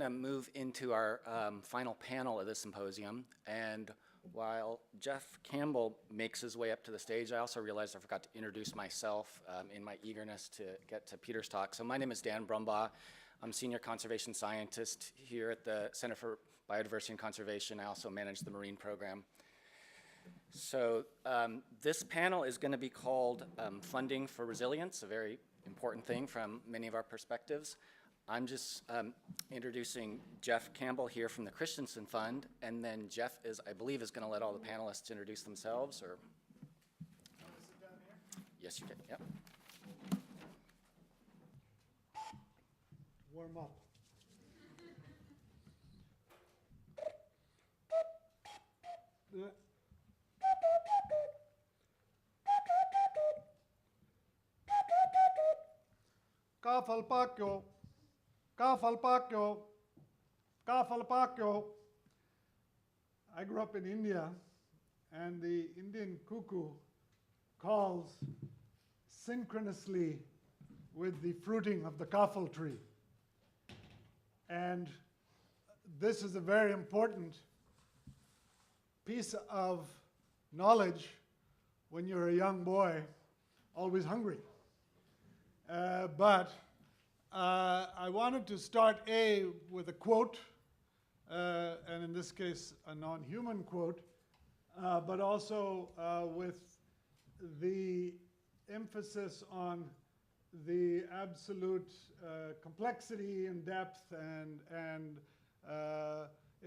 to move into our final panel of the symposium. And while Jeff Campbell makes his way up to the stage, I also realized I forgot to introduce myself in my eagerness to get to Peter's talk. So my name is Dan Brumbaugh. I'm Senior Conservation Scientist here at the Center for Biodiversity and Conservation. I also manage the Marine Program. So this panel is going to be called Funding for Resilience, a very important thing from many of our perspectives. I'm just introducing Jeff Campbell here from the Christensen Fund, and then Jeff I believe, is going to let all the panelists introduce themselves. Or sit down here? Yes, you can. Yep. Warm up. Kafalpakyo, Kafalpakyo, Kafalpakyo. I grew up in India, and the Indian cuckoo calls synchronously with the fruiting of the kafal tree. And this is a very important piece of knowledge when you're a young boy, always hungry. But I wanted to start with a quote, and in this case a non-human quote, but also with the emphasis on the absolute complexity and depth and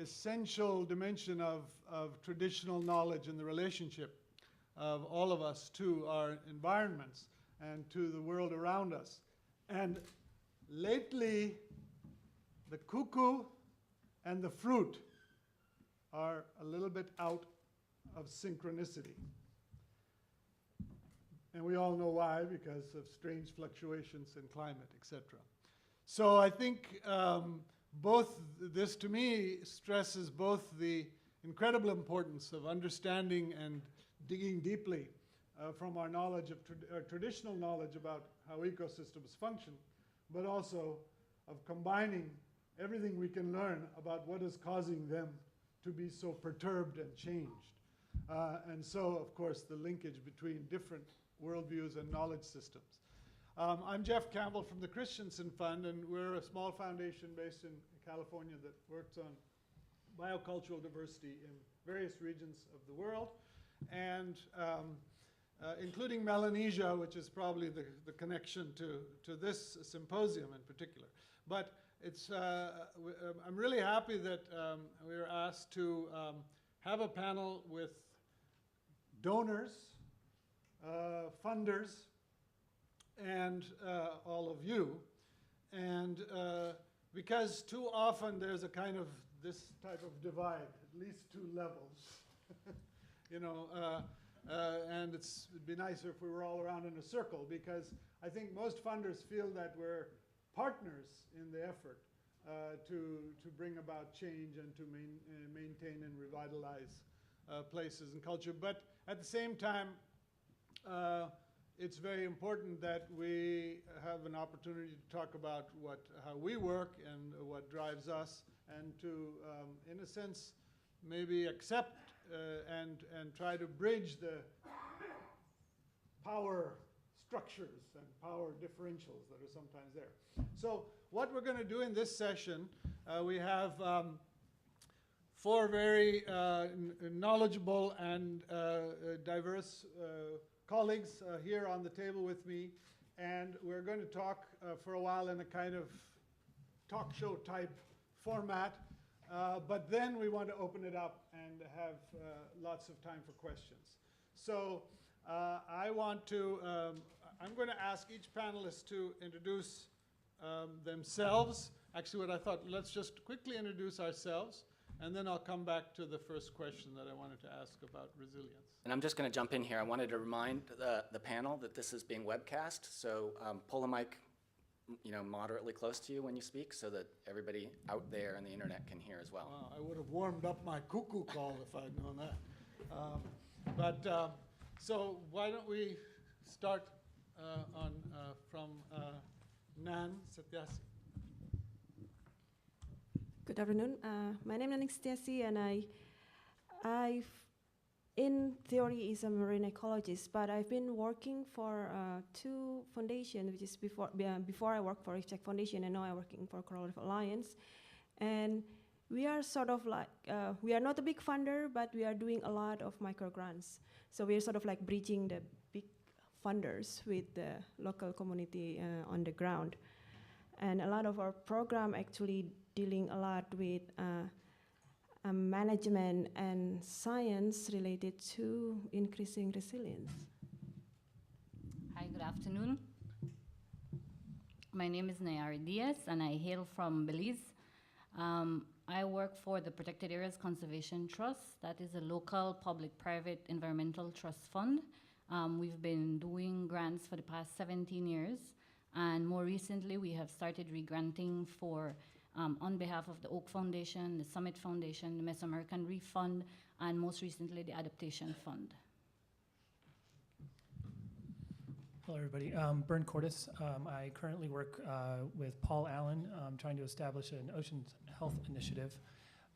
essential dimension of traditional knowledge and the relationship of all of us to our environments and to the world around us. And lately, the cuckoo and the fruit are a little bit out of synchronicity. And we all know why, because of strange fluctuations in climate, etc. So I think this, to me, stresses both the incredible importance of understanding and digging deeply from our knowledge of traditional knowledge about how ecosystems function, but also of combining everything we can learn about what is causing them to be so perturbed and changed. And so, of course, the linkage between different worldviews and knowledge systems. I'm Jeff Campbell from the Christensen Fund, and we're a small foundation based in California that works on biocultural diversity in various regions of the world, and including Melanesia, which is probably the connection to this symposium in particular. But it's, I'm really happy that we were asked to have a panel with donors, funders, and all of you. And because too often there's a kind of this type of divide, at least two levels. You know, and it'd be nicer if we were all around in a circle, because I think most funders feel that we're partners in the effort to bring about change and to maintain and revitalize places and culture. But at the same time, it's very important that we have an opportunity to talk about how we work and what drives us, and to, in a sense, maybe accept and try to bridge the power structures and power differentials that are sometimes there. So what we're going to do in this session, we have four very knowledgeable and diverse colleagues here on the table with me, and we're going to talk for a while in a kind of talk show type format, but then we want to open it up and have lots of time for questions. So I'm going to ask each panelist to introduce themselves. Actually, what I thought, let's just quickly introduce ourselves, and then I'll come back to the first question that I wanted to ask about resilience. And I'm just going to jump in here. I wanted to remind the panel that this is being webcast, so pull a mic, moderately close to you when you speak, so that everybody out there on the internet can hear as well. Wow, I would have warmed up my cuckoo call if I'd known that. So why don't we start from Nan Satyasi. Good afternoon. My name is Anastasia, and I, in theory, is a marine ecologist. But I've been working for two foundations, which is before I worked for Check Foundation, and now I'm working for Coral Reef Alliance. And we are sort of like we are not a big funder, but we are doing a lot of micro grants. So we are sort of like bridging the big funders with the local community on the ground. And a lot of our program actually dealing a lot with management and science related to increasing resilience. Hi, good afternoon. My name is Nayari Diaz, and I hail from Belize. I work for the Protected Areas Conservation Trust. That is a local public-private environmental trust fund. We've been doing grants for the past 17 years. And more recently, we have started re-granting for, on behalf of the Oak Foundation, the Summit Foundation, the Mesoamerican Reef Fund, and most recently, the Adaptation Fund. Hello, everybody. Bern Cordes. I currently work with Paul Allen, trying to establish an ocean health initiative.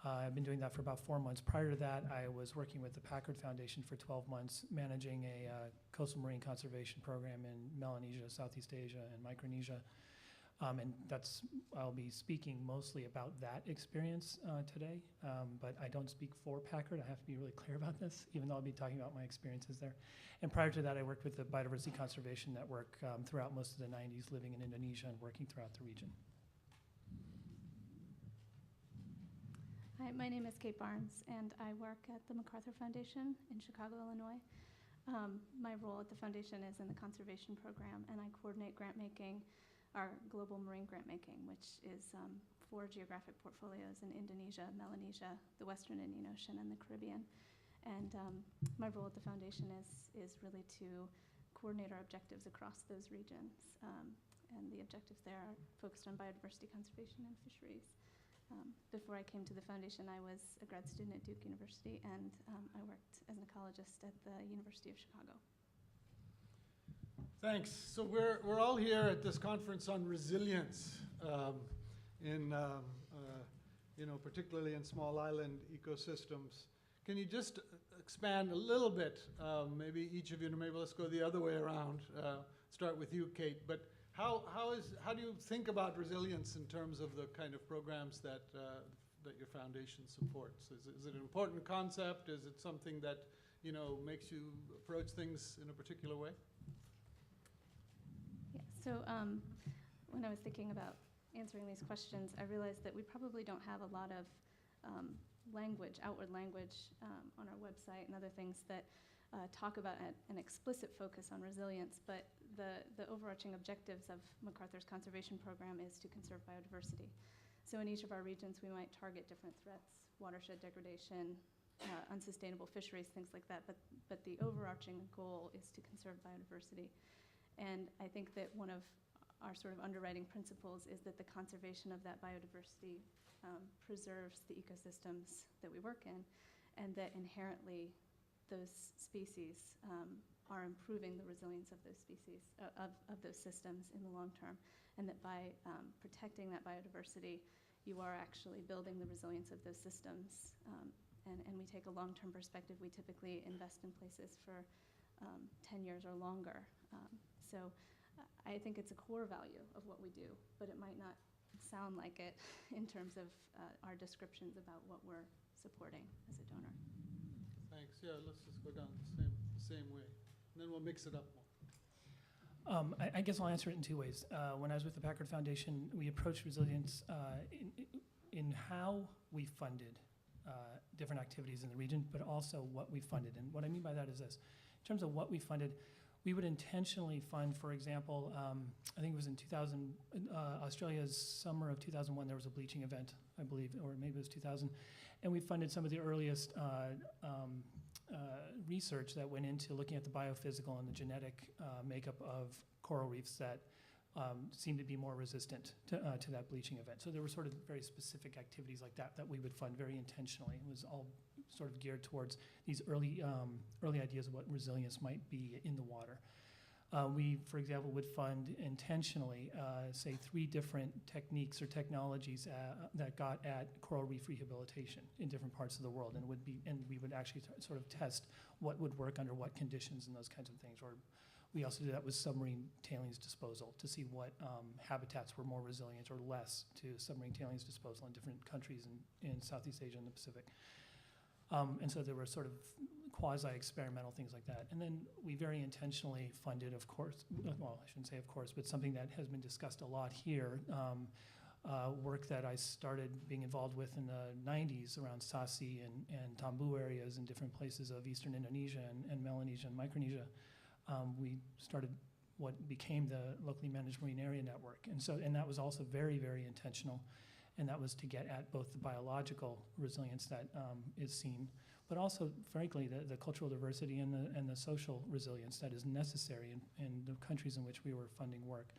I've been doing that for about 4 months. Prior to that, I was working with the Packard Foundation for 12 months, managing a coastal marine conservation program in Melanesia, Southeast Asia, and Micronesia. And I'll be speaking mostly about that experience today, but I don't speak for Packard. I have to be really clear about this, even though I'll be talking about my experiences there. And prior to that, I worked with the Biodiversity Conservation Network throughout most of the 90s, living in Indonesia and working throughout the region. Hi, my name is Kate Barnes, and I work at the MacArthur Foundation in Chicago, Illinois. My role at the foundation is in the conservation program, and I coordinate grant making, our global marine grant making, which is 4 geographic portfolios in Indonesia, Melanesia, the Western Indian Ocean, and the Caribbean. And my role at the foundation is really to coordinate our objectives across those regions. And the objectives there are focused on biodiversity conservation and fisheries. Before I came to the foundation, I was a grad student at Duke University, and I worked as an ecologist at the University of Chicago. Thanks. So we're all here at this conference on resilience particularly in small island ecosystems. Can you just expand a little bit? Maybe each of you, maybe let's go the other way around. Start with you, Kate. But how do you think about resilience in terms of the kind of programs that your foundation supports? Is it an important concept? Is it something that makes you approach things in a particular way? Yeah. So when I was thinking about answering these questions, I realized that we probably don't have a lot of outward language on our website and other things that talk about an explicit focus on resilience, but the overarching objectives of MacArthur's conservation program is to conserve biodiversity. So in each of our regions, we might target different threats: watershed degradation, unsustainable fisheries, things like that. But the overarching goal is to conserve biodiversity. And I think that one of our sort of underwriting principles is that the conservation of that biodiversity preserves the ecosystems that we work in, and that inherently those species are improving the resilience of those species, of those systems in the long term, and that by protecting that biodiversity, you are actually building the resilience of those systems. And we take a long-term perspective. We typically invest in places for 10 years or longer. So I think it's a core value of what we do, but it might not sound like it in terms of our descriptions about what we're supporting as a donor. Thanks. Yeah, let's just go down the same way, and then we'll mix it up more. I guess I'll answer it in 2 ways. When I was with the Packard Foundation, we approached resilience in how we funded different activities in the region, but also what we funded. And what I mean by that is this. In terms of what we funded, we would intentionally fund, for example, I think it was in Australia's summer of 2001, there was a bleaching event, I believe, or maybe it was 2000. And we funded some of the earliest research that went into looking at the biophysical and the genetic makeup of coral reefs that seemed to be more resistant to that bleaching event. So there were sort of very specific activities like that we would fund very intentionally. It was all sort of geared towards these early ideas of what resilience might be in the water. We, for example, would fund intentionally, say, 3 different techniques or technologies that got at coral reef rehabilitation in different parts of the world, and we would actually sort of test what would work under what conditions and those kinds of things. Or we also did that with submarine tailings disposal to see what habitats were more resilient or less to submarine tailings disposal in different countries in Southeast Asia and the Pacific. And so there were sort of quasi-experimental things like that. And then we very intentionally funded, of course, well, I shouldn't say of course, but something that has been discussed a lot here, work that I started being involved with in the 90s around Sasi and Tambu areas in different places of eastern Indonesia and Melanesia and Micronesia. We started what became the locally managed marine area network. And that was also very, very intentional. And that was to get at both the biological resilience that is seen, but also, frankly, the cultural diversity and the social resilience that is necessary in the countries in which we were funding work.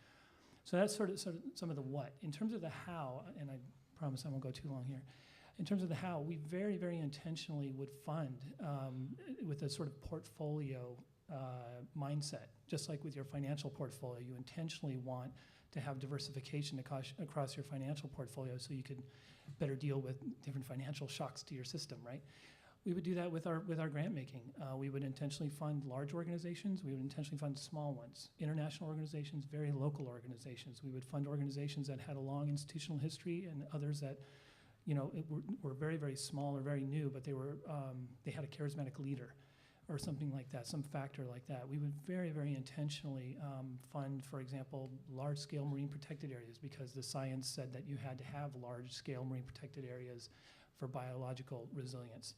So that's sort of some of the what. In terms of the how, and I promise I won't go too long here, in terms of the how, we very, very intentionally would fund with a sort of portfolio mindset. Just like with your financial portfolio, you intentionally want to have diversification across your financial portfolio so you could better deal with different financial shocks to your system, right? We would do that with our grant making. We would intentionally fund large organizations. We would intentionally fund small ones, international organizations, very local organizations. We would fund organizations that had a long institutional history and others that, were very, very small or very new, but they had a charismatic leader or something like that, some factor like that. We would very, very intentionally fund, for example, large-scale marine protected areas because the science said that you had to have large-scale marine protected areas for biological resilience.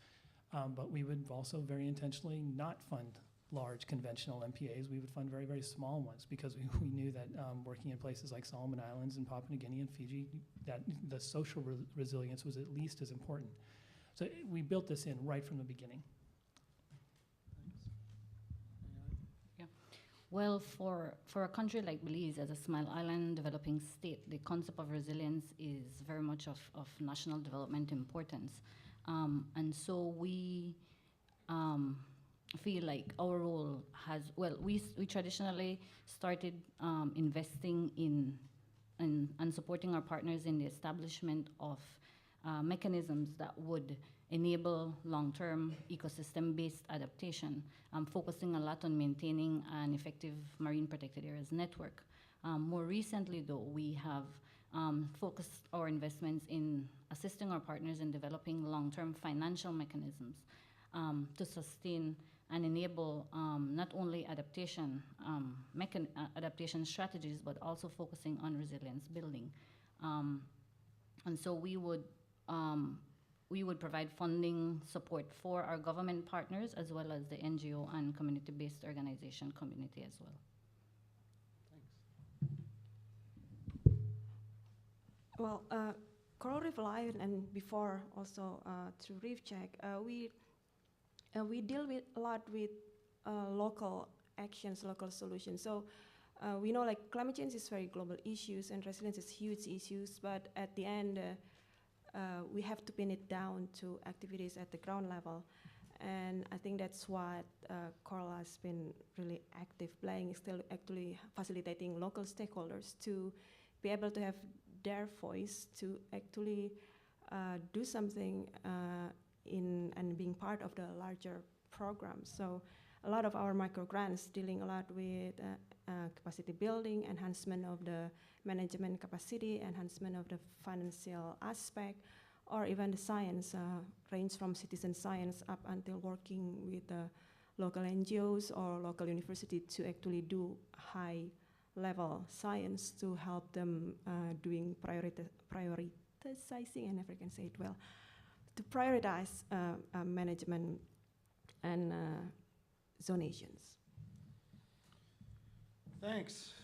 But we would also very intentionally not fund large conventional MPAs. We would fund very, very small ones because we knew that working in places like Solomon Islands and Papua New Guinea and Fiji, that the social resilience was at least as important. So we built this in right from the beginning. Well, for a country like Belize, as a small island developing state, the concept of resilience is very much of national development importance. And so we feel like our role we traditionally started investing in and supporting our partners in the establishment of mechanisms that would enable long-term ecosystem-based adaptation, focusing a lot on maintaining an effective marine protected areas network. More recently, though, we have focused our investments in assisting our partners in developing long-term financial mechanisms to sustain and enable not only adaptation strategies, but also focusing on resilience building. And so we would provide funding support for our government partners as well as the NGO and community-based organization community as well. Thanks. Well, Coral Reef Live and before also through Reef Check, we deal with a lot with local actions, local solutions. So we know like climate change is very global issues and resilience is huge issues, but at the end we have to pin it down to activities at the ground level. And I think that's what Coral has been really active playing, still actually facilitating local stakeholders to be able to have their voice to actually do something and being part of the larger program. So a lot of our micro grants dealing a lot with capacity building, enhancement of the management capacity, enhancement of the financial aspect, or even the science, range from citizen science up until working with local NGOs or local university to actually do high level science to help them doing prioritizing, I never can say it well, to prioritize management and zonations. Thanks.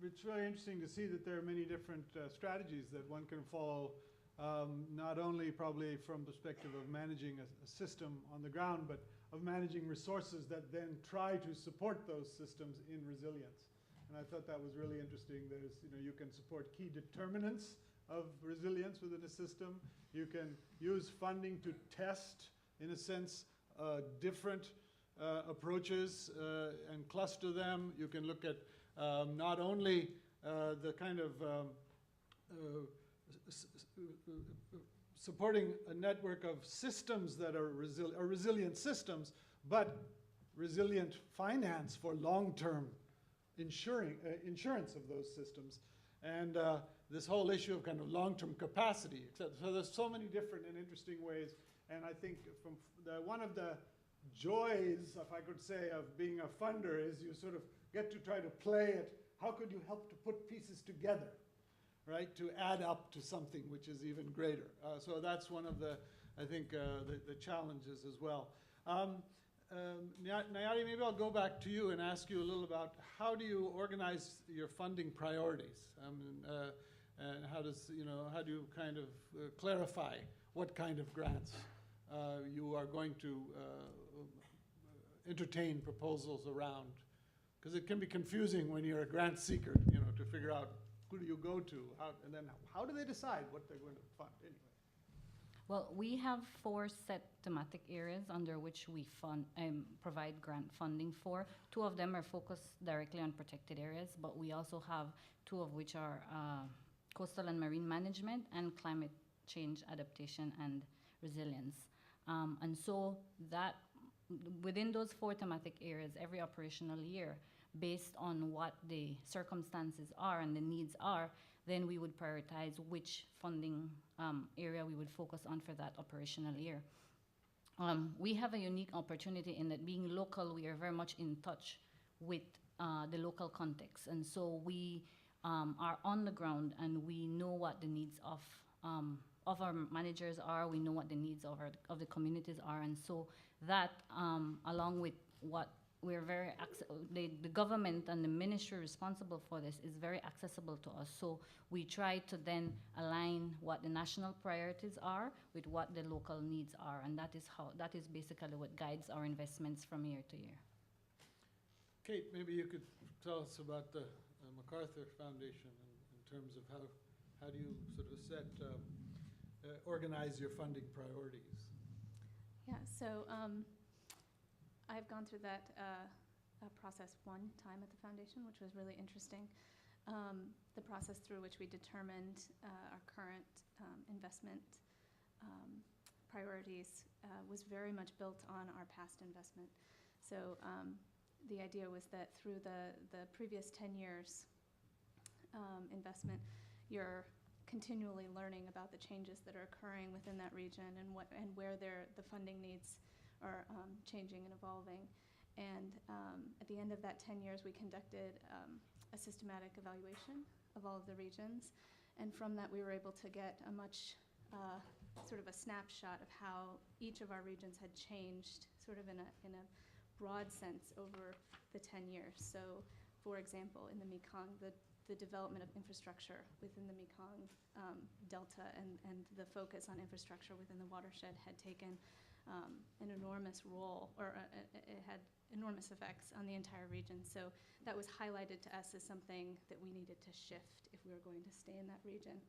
It's really interesting to see that there are many different strategies that one can follow, not only probably from perspective of managing a system on the ground, but of managing resources that then try to support those systems in resilience. And I thought that was really interesting. You can support key determinants of resilience within a system. You can use funding to test, in a sense, different approaches and cluster them. You can look at not only the kind of supporting a network of systems that are resilient systems, but resilient finance for long-term insurance of those systems. And this whole issue of kind of long-term capacity, etc. So there's so many different and interesting ways. And I think from one of the joys, if I could say, of being a funder is you sort of get to try to play at how could you help to put pieces together, right, to add up to something which is even greater. So that's one of the, I think, the challenges as well. Nayari, maybe I'll go back to you and ask you a little about how do you organize your funding priorities, and how do you kind of clarify what kind of grants you are going to entertain proposals around? Because it can be confusing when you're a grant seeker, to figure out who do you go to, and then how do they decide what they're going to fund anyway? Well, we have 4 set thematic areas under which we provide grant funding for. 2 of them are focused directly on protected areas, but we also have 2 of which are coastal and marine management and climate change adaptation and resilience. And so that within those 4 thematic areas, every operational year, based on what the circumstances are and the needs are, then we would prioritize which funding area we would focus on for that operational year. We have a unique opportunity in that being local, we are very much in touch with the local context. And so we are on the ground and we know what the needs of our managers are, we know what the needs of the communities are. And so that, along with what we're the government and the ministry responsible for this is very accessible to us. So we try to then align what the national priorities are with what the local needs are. And that is basically what guides our investments from year to year. Kate, maybe you could tell us about the MacArthur Foundation in terms of how do you sort of organize your funding priorities? Yeah, so I've gone through that process one time at the foundation, which was really interesting. The process through which we determined our current investment priorities was very much built on our past investment. So the idea was that through the previous 10 years investment, you're continually learning about the changes that are occurring within that region and where the funding needs are changing and evolving. And at the end of that 10 years, we conducted a systematic evaluation of all of the regions. And from that, we were able to get a much sort of a snapshot of how each of our regions had changed sort of in a broad sense over the 10 years. So, for example, in the Mekong, the development of infrastructure within the Mekong Delta and the focus on infrastructure within the watershed had taken an enormous role, or it had enormous effects on the entire region. So that was highlighted to us as something that we needed to shift if we were going to stay in that region.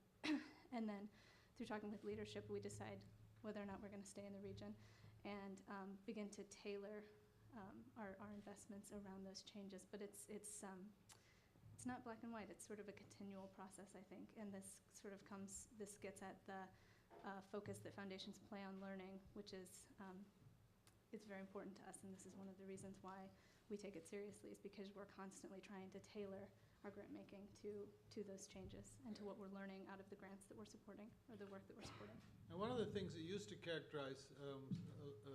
And then through talking with leadership, we decide whether or not we're going to stay in the region and begin to tailor our investments around those changes. But it's not black and white. It's sort of a continual process, I think. And this gets at the focus that foundations play on learning, which is it's very important to us. And this is one of the reasons why we take it seriously, is because we're constantly trying to tailor our grant making to those changes and to what we're learning out of the grants that we're supporting or the work that we're supporting. And one of the things that used to characterize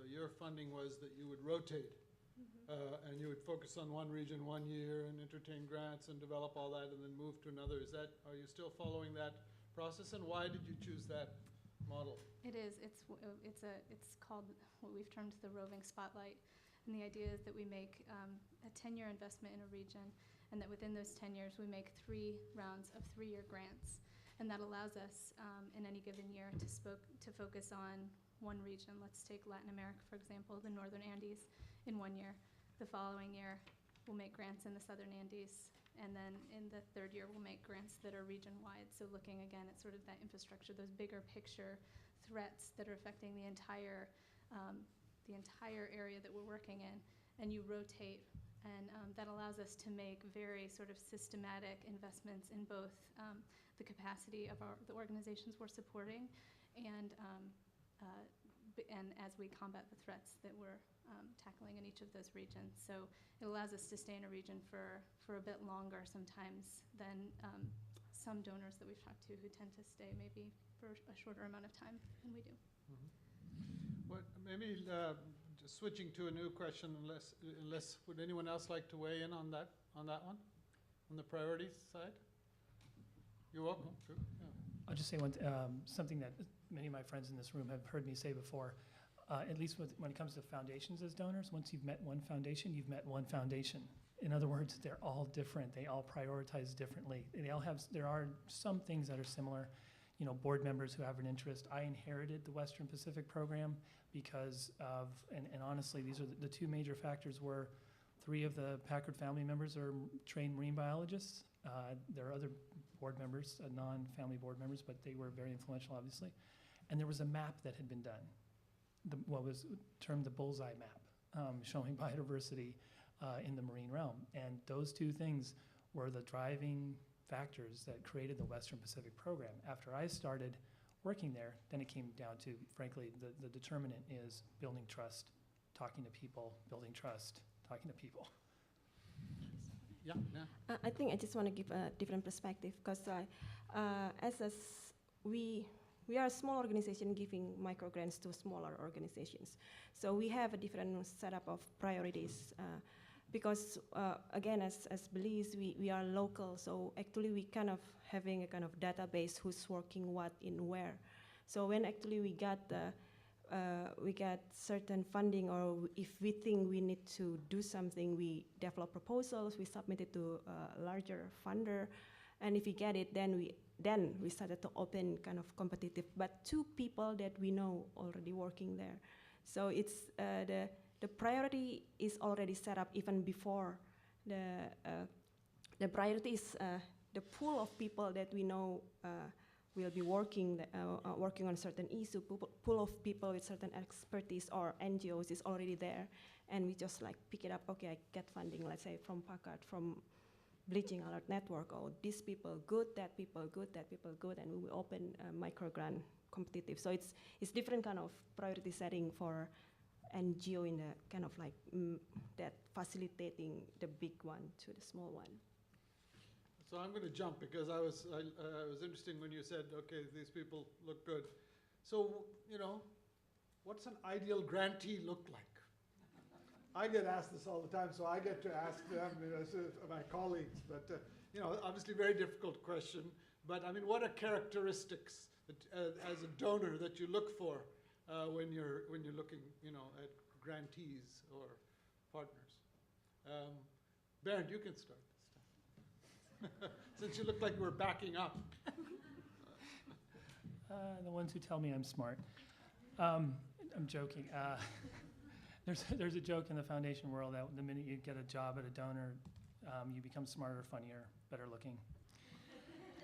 your funding was that you would rotate. And you would focus on one region 1 year and entertain grants and develop all that and then move to another. Are you still following that process, and why did you choose that model? It is. It's called what we've termed the roving spotlight. And the idea is that we make a 10-year investment in a region, and that within those 10 years we make 3 rounds of 3-year grants. And that allows us in any given year to focus on one region. Let's take Latin America, for example, the Northern Andes in 1 year. The following year, we'll make grants in the Southern Andes, and then in the 3rd year, we'll make grants that are region-wide. So looking again at sort of that infrastructure, those bigger picture threats that are affecting the entire area that we're working in, and you rotate. And that allows us to make very sort of systematic investments in both the capacity of the organizations we're supporting and as we combat the threats that we're tackling in each of those regions. So it allows us to stay in a region for a bit longer sometimes than some donors that we've talked to who tend to stay maybe for a shorter amount of time than we do. What, maybe just switching to a new question, unless would anyone else like to weigh in on that one, on the priorities side? You're welcome. Sure. Yeah. I'll just say something that many of my friends in this room have heard me say before. At least when it comes to foundations as donors, once you've met one foundation, you've met one foundation. In other words, they're all different. They all prioritize differently. There are some things that are similar. You know, board members who have an interest. I inherited the Western Pacific program because of, and honestly, these are the two major factors were 3 of the Packard family members are trained marine biologists. There are other board members, non-family board members, but they were very influential, obviously. And there was a map that had been done, what was termed the bullseye map, showing biodiversity in the marine realm. And those 2 things were the driving factors that created the Western Pacific program. After I started working there, then it came down to, frankly, the determinant is building trust, talking to people, building trust, talking to people. Yeah. I think I just want to give a different perspective because we are a small organization giving micro grants to smaller organizations. So we have a different setup of priorities because again, as Belize, we are local. So actually we kind of having a kind of database who's working what in where. So when actually we got certain funding, or if we think we need to do something, we develop proposals, we submit it to a larger funder, and if we get it, then we started to open kind of competitive, but 2 people that we know already working there. So it's the priority is already set up even before the priority is the pool of people that we know will be working on certain issue. Pool of people with certain expertise or NGOs is already there, and we just like pick it up. Okay, I get funding, let's say from Packard, from Bleaching Alert Network. Oh, these people good, that people good, that people good, and we will open a micro grant competitive. So it's different kind of priority setting for NGO in the kind of like that facilitating the big one to the small one. So I'm going to jump because I was interesting when you said, okay, these people look good. So, you know, what's an ideal grantee look like? I get asked this all the time, so I get to ask them, my colleagues. But, you know, obviously very difficult question. But, I mean, what are characteristics that, as a donor that you look for when you're looking, you know, at grantees or partners? Bernd, you can start. Since you look like we're backing up. The ones who tell me I'm smart. I'm joking. There's a joke in the foundation world that the minute you get a job at a donor, you become smarter, funnier, better looking.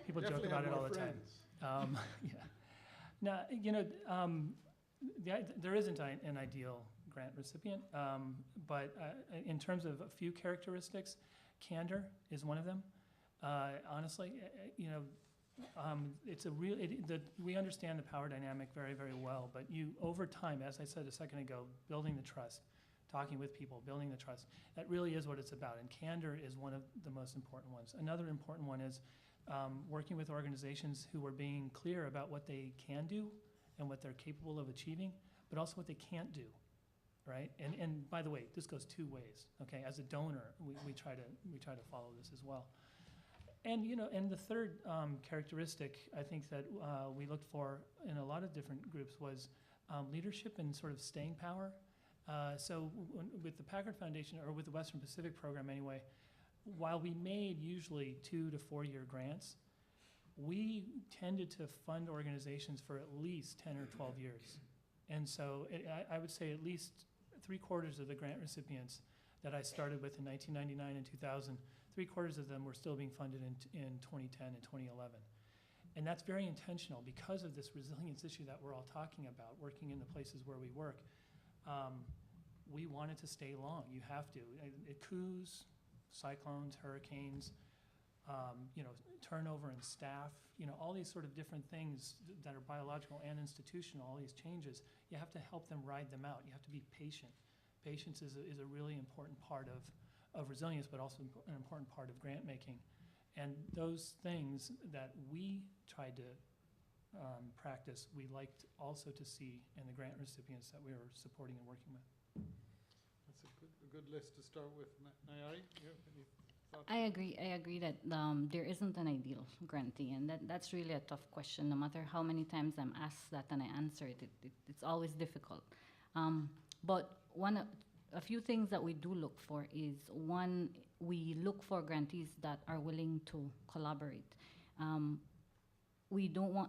People Definitely joke about it all the friends. time. Yeah. Now, you know, there isn't an ideal grant recipient, but in terms of a few characteristics, candor is one of them. Honestly, you know, it's a real. We understand the power dynamic very, very well. But over time, as I said a second ago, building the trust, talking with people, building the trust. That really is what it's about. And candor is one of the most important ones. Another important one is working with organizations who are being clear about what they can do and what they're capable of achieving, but also what they can't do. Right. And by the way, this goes 2 ways. Okay. As a donor, we try to follow this as well. And, you know, and the third characteristic I think that we looked for in a lot of different groups was leadership and sort of staying power. So with the Packard Foundation, or with the Western Pacific program anyway, while we made usually 2 to 4 year grants, we tended to fund organizations for at least 10 or 12 years. And so I would say at least 3/4 of the grant recipients that I started with in 1999 and 2000, 3/4 of them were still being funded in 2010 and 2011. And that's very intentional because of this resilience issue that we're all talking about, working in the places where we work. we want it to stay long. You have to. Coups, cyclones, hurricanes, turnover in staff, all these sort of different things that are biological and institutional, all these changes, you have to help them ride them out. You have to be patient. Patience is a really important part of resilience, but also an important part of grant making. And those things that we tried to practice, we liked also to see in the grant recipients that we were supporting and working with. That's a good list to start with. Nayari, you have any thoughts? I agree that there isn't an ideal grantee, and that's really a tough question. No matter how many times I'm asked that and I answer it, it's always difficult. But a few things that we do look for is, one, we look for grantees that are willing to collaborate. We do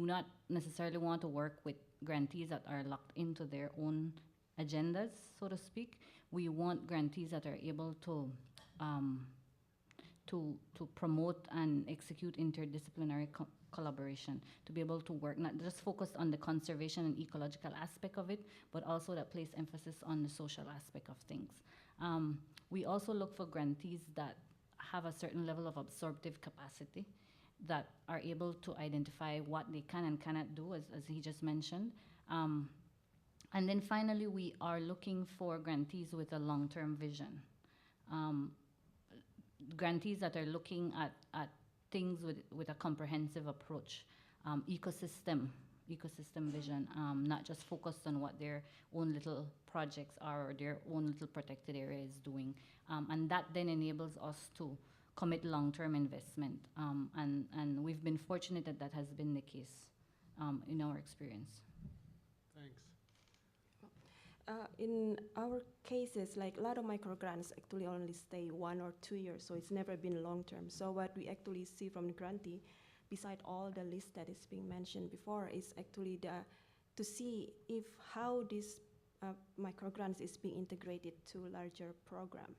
not necessarily want to work with grantees that are locked into their own agendas, so to speak. We want grantees that are able to promote and execute interdisciplinary collaboration, to be able to work, not just focused on the conservation and ecological aspect of it, but also that place emphasis on the social aspect of things. We also look for grantees that have a certain level of absorptive capacity, that are able to identify what they can and cannot do, as he just mentioned. And then finally, we are looking for grantees with a long-term vision. Grantees that are looking at things with a comprehensive approach, ecosystem vision, not just focused on what their own little projects are or their own little protected area is doing. And that then enables us to commit long-term investment. And we've been fortunate that has been the case in our experience. Thanks. In our cases, like a lot of microgrants actually only stay 1 or 2 years, so it's never been long-term. So what we actually see from the grantee, beside all the list that is being mentioned before, is actually to see if how this microgrants is being integrated to larger program.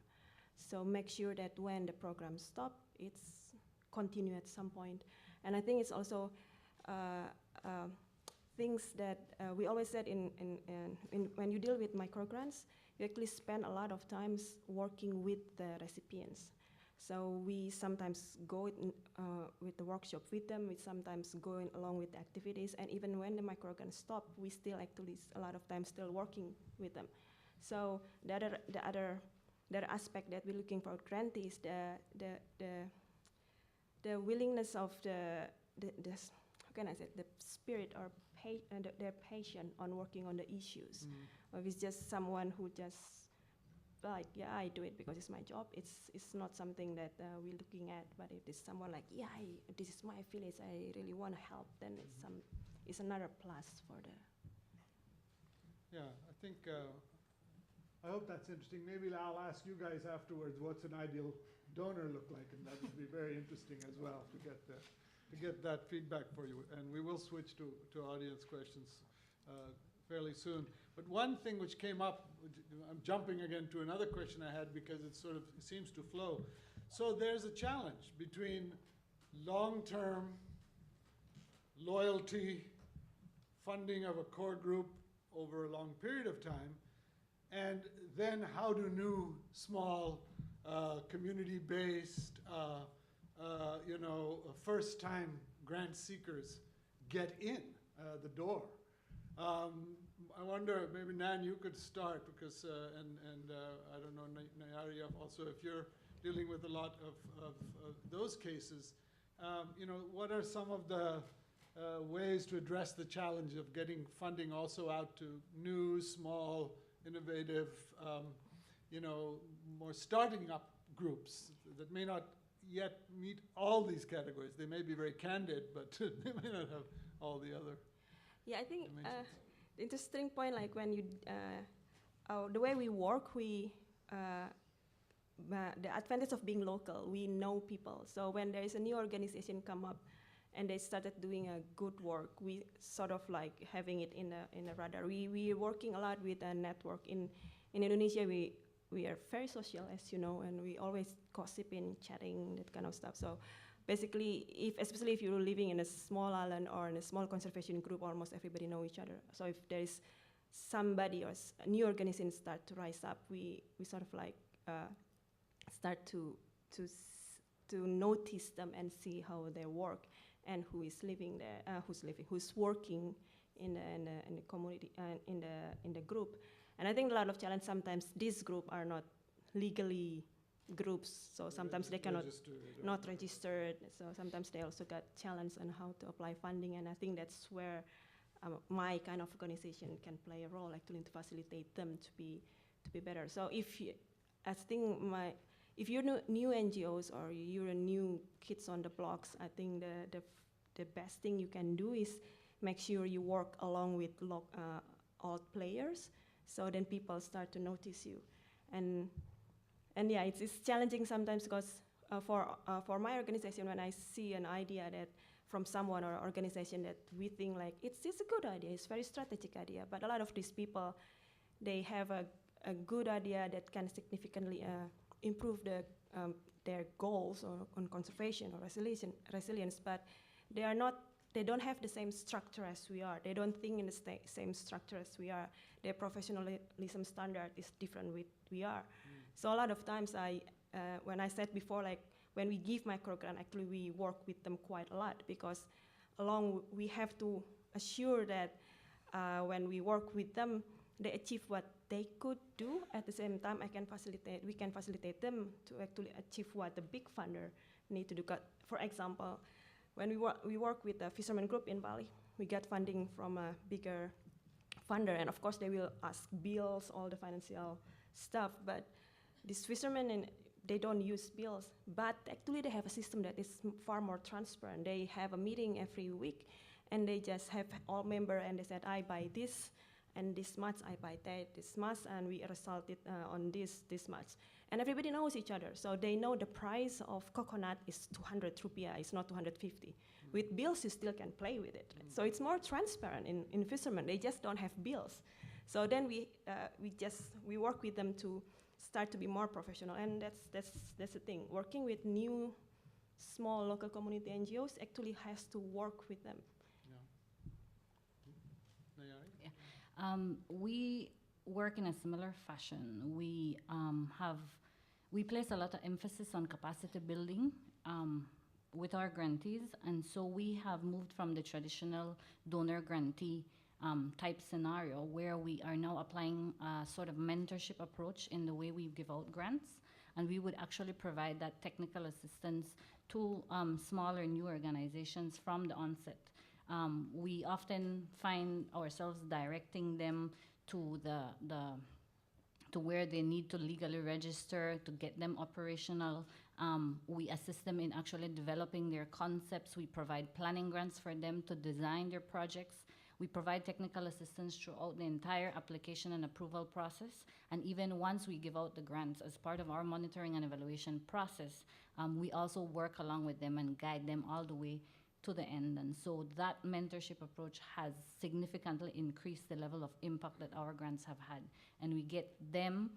So make sure that when the program stop, it's continue at some point. And I think it's also things that we always said when you deal with microgrants, you actually spend a lot of times working with the recipients. So we sometimes go with the workshop with them, we sometimes go along with the activities, and even when the microgrants stop, we still actually a lot of times still working with them. So the other aspect that we're looking for grantees, the willingness of the how can I say, the spirit or their passion on working on the issues. Or if it's just someone who just like, yeah, I do it because it's my job, it's not something that we're looking at. But if it's someone like, yeah, this is my village, I really want to help, then it's another plus for the. Yeah, I think, I hope that's interesting. Maybe I'll ask you guys afterwards, what's an ideal donor look like? And that would be very interesting as well to get that feedback for you. And we will switch to audience questions fairly soon. But one thing which came up, I'm jumping again to another question I had because it seems to flow. So there's a challenge between long-term loyalty, funding of a core group over a long period of time, and then how do new, small, community-based, first-time grant seekers get in the door? I wonder, maybe Nan, you could start because, I don't know, Nayari, also if you're dealing with a lot of those cases, what are some of the ways to address the challenge of getting funding also out to new, small, innovative, more starting up groups that may not yet meet all these categories? They may be very candid, but they may not have all the other. Yeah, I think the interesting point, like when you, the way we work, the advantage of being local, we know people. So when there is a new organization come up and they started doing a good work, we sort of like having it in a radar. We are working a lot with a network. In Indonesia, we are very social, as you know, and we always gossiping, chatting, that kind of stuff. So basically, especially if you're living in a small island or in a small conservation group, almost everybody know each other. So if there is somebody or a new organization start to rise up, we sort of like start to notice them and see how they work and who is living there, who's working in the community, in the group. And I think a lot of challenge, sometimes these groups are not legally groups, so sometimes they cannot not registered, so sometimes they also got challenged on how to apply funding, and I think that's where my kind of organization can play a role, actually, to facilitate them to be better. So if you're new NGOs or you're a new kids on the blocks, I think the best thing you can do is make sure you work along with old players, so then people start to notice you. And yeah, it's challenging sometimes because for my organization, when I see an idea that from someone or organization that we think like it's a good idea, it's a very strategic idea, but a lot of these people, they have a good idea that can significantly improve their goals on conservation or resilience, but they don't have the same structure as we are. They don't think in the same structure as we are. Their professionalism standard is different with we are. So a lot of times when I said before, like when we give microgrant, actually we work with them quite a lot, because we have to assure that when we work with them, they achieve what they could do. At the same time, we can facilitate them to actually achieve what the big funder need to do. For example, when we work with a fisherman group in Bali, we get funding from a bigger funder, and of course they will ask bills, all the financial stuff, but these fishermen, they don't use bills, but actually they have a system that is far more transparent. They have a meeting every week, and they just have all members, and they said, I buy this, and this much, I buy that, this much, and we resulted on this much. And everybody knows each other, so they know the price of coconut is 200 rupiah, it's not 250. With bills, you still can play with it. So it's more transparent in fishermen. They just don't have bills. So then we work with them to start to be more professional, and that's the thing. Working with new, small local community NGOs actually has to work with them. Yeah. We work in a similar fashion. We place a lot of emphasis on capacity building with our grantees, and so we have moved from the traditional donor grantee type scenario, where we are now applying a sort of mentorship approach in the way we give out grants, and we would actually provide that technical assistance to smaller new organizations from the onset. We often find ourselves directing them to to where they need to legally register to get them operational. We assist them in actually developing their concepts. We provide planning grants for them to design their projects. We provide technical assistance throughout the entire application and approval process. And even once we give out the grants, as part of our monitoring and evaluation process, we also work along with them and guide them all the way to the end. And so that mentorship approach has significantly increased the level of impact that our grants have had. And we get them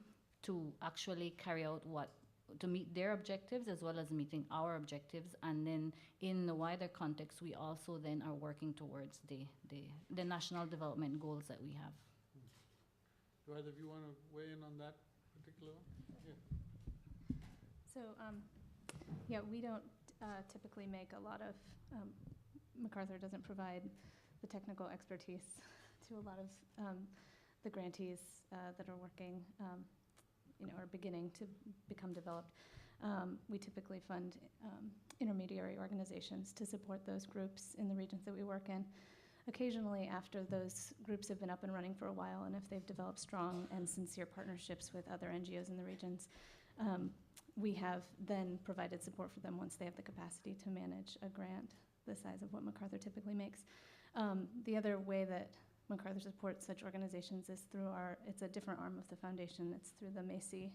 to actually carry out to meet their objectives as well as meeting our objectives. And then in the wider context, we also then are working towards the national development goals that we have. Do either of you want to weigh in on that particular one? Yeah. So, yeah, we don't typically make a lot of, MacArthur doesn't provide the technical expertise to a lot of the grantees that are working, are beginning to become developed. We typically fund intermediary organizations to support those groups in the regions that we work in. Occasionally, after those groups have been up and running for a while, and if they've developed strong and sincere partnerships with other NGOs in the regions, we have then provided support for them once they have the capacity to manage a grant the size of what MacArthur typically makes. The other way that MacArthur supports such organizations is through it's a different arm of the foundation. It's through the Macy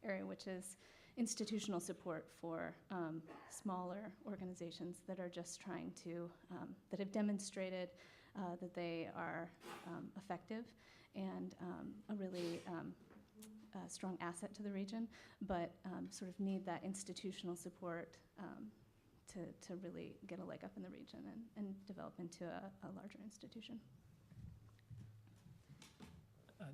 area, which is institutional support for smaller organizations that are just trying to, that have demonstrated that they are effective and a really strong asset to the region, but sort of need that institutional support to really get a leg up in the region and develop into a larger institution.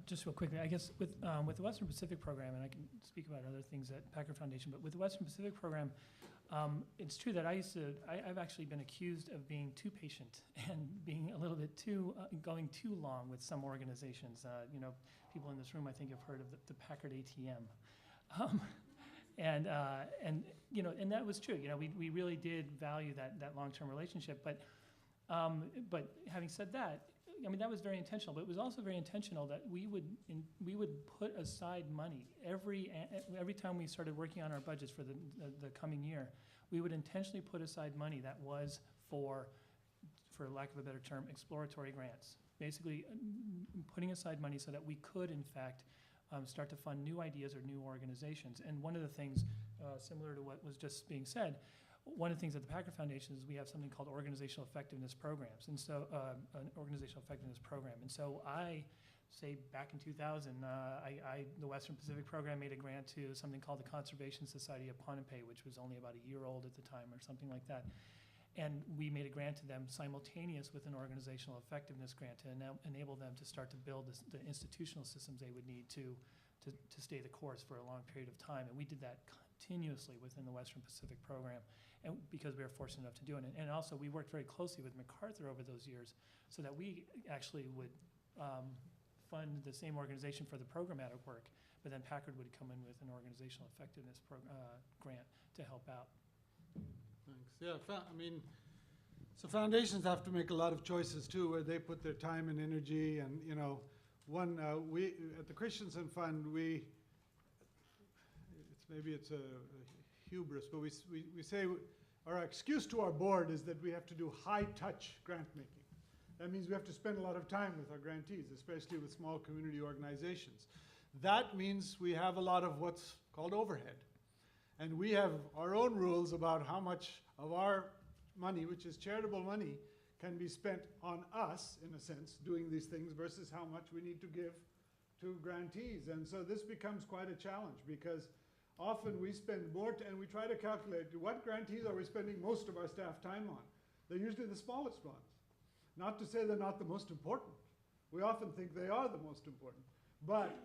Just real quickly, I guess with the Western Pacific program, and I can speak about other things at Packard Foundation, but with the Western Pacific program, it's true that I've actually been accused of being too patient and being a little bit too, going too long with some organizations. People in this room, I think, have heard of the Packard ATM. And that was true. We really did value that long-term relationship. But having said that, that was very intentional. But it was also very intentional that we would put aside money every time we started working on our budgets for the coming year. We would intentionally put aside money that was for lack of a better term, exploratory grants. Basically, putting aside money so that we could, in fact, start to fund new ideas or new organizations. And one of the things, similar to what was just being said, one of the things at the Packard Foundation is we have something called organizational effectiveness programs, and so an organizational effectiveness program. And so I say back in 2000, the Western Pacific program made a grant to something called the Conservation Society of Pohnpei, which was only about a year old at the time or something like that. And we made a grant to them simultaneous with an organizational effectiveness grant to enable them to start to build the institutional systems they would need to stay the course for a long period of time. And we did that continuously within the Western Pacific program, and because we were fortunate enough to do it. And also we worked very closely with MacArthur over those years so that we actually would fund the same organization for the programmatic work, but then Packard would come in with an organizational effectiveness grant to help out. Thanks. Yeah, so foundations have to make a lot of choices too, where they put their time and energy. And we at the Christensen Fund, it's a hubris, but we say our excuse to our board is that we have to do high-touch grant making. That means we have to spend a lot of time with our grantees, especially with small community organizations. That means we have a lot of what's called overhead. And we have our own rules about how much of our money, which is charitable money, can be spent on us, in a sense, doing these things versus how much we need to give to grantees. And so this becomes quite a challenge because often we spend more, and we try to calculate what grantees are we spending most of our staff time on. They're usually the smallest ones. Not to say they're not the most important. We often think they are the most important. But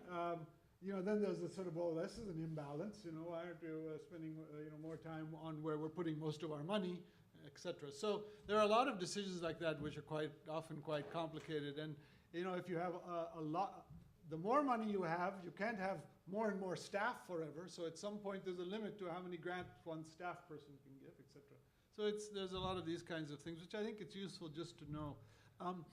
then there's this sort of, this is an imbalance. Why aren't we spending more time on where we're putting most of our money, etc. So there are a lot of decisions like that which are often quite complicated. And if you have a lot, the more money you have, you can't have more and more staff forever. So at some point there's a limit to how many grants one staff person can give, etc. So there's a lot of these kinds of things, which I think it's useful just to know. On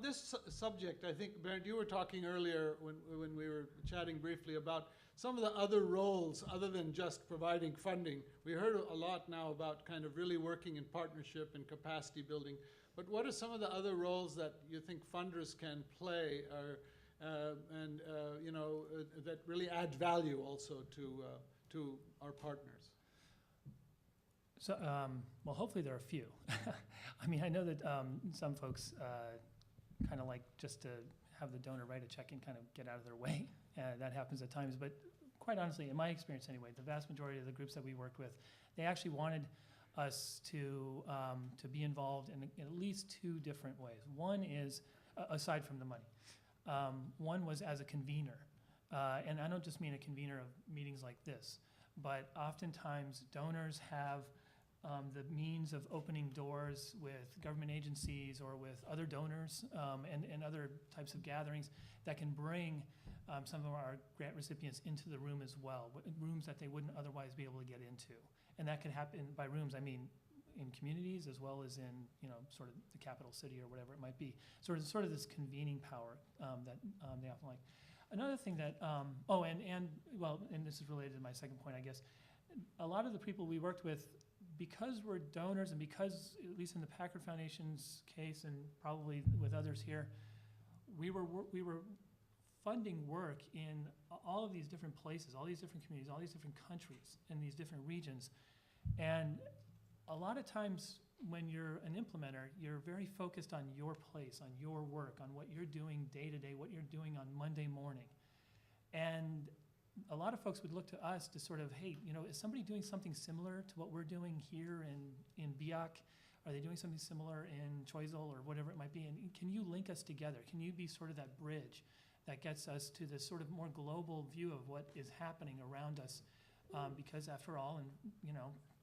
this subject, I think, Bernd, you were talking earlier when we were chatting briefly about some of the other roles other than just providing funding. We heard a lot now about kind of really working in partnership and capacity building. But what are some of the other roles that you think funders can play that really add value also to our partners? So, well, hopefully there are a few. I know that some folks kind of like just to have the donor write a check and kind of get out of their way. That happens at times. But quite honestly, in my experience anyway, the vast majority of the groups that we worked with, they actually wanted us to be involved in at least two different ways. One is, aside from the money, one was as a convener. And I don't just mean a convener of meetings like this, but oftentimes donors have the means of opening doors with government agencies or with other donors and other types of gatherings that can bring some of our grant recipients into the room as well, rooms that they wouldn't otherwise be able to get into. And that could happen, by rooms I mean in communities as well as in sort of the capital city or whatever it might be. Sort of this convening power that they often like. Another thing that, and this is related to my second point, I guess, a lot of the people we worked with, because we're donors and because, at least in the Packard Foundation's case and probably with others here, we were funding work in all of these different places, all these different communities, all these different countries, in these different regions. And a lot of times when you're an implementer, you're very focused on your place, on your work, on what you're doing day to day, what you're doing on Monday morning. And a lot of folks would look to us to sort of, hey, is somebody doing something similar to what we're doing here in Biak? Are they doing something similar in Choiseul or whatever it might be? And can you link us together? Can you be sort of that bridge that gets us to this sort of more global view of what is happening around us. Because after all, and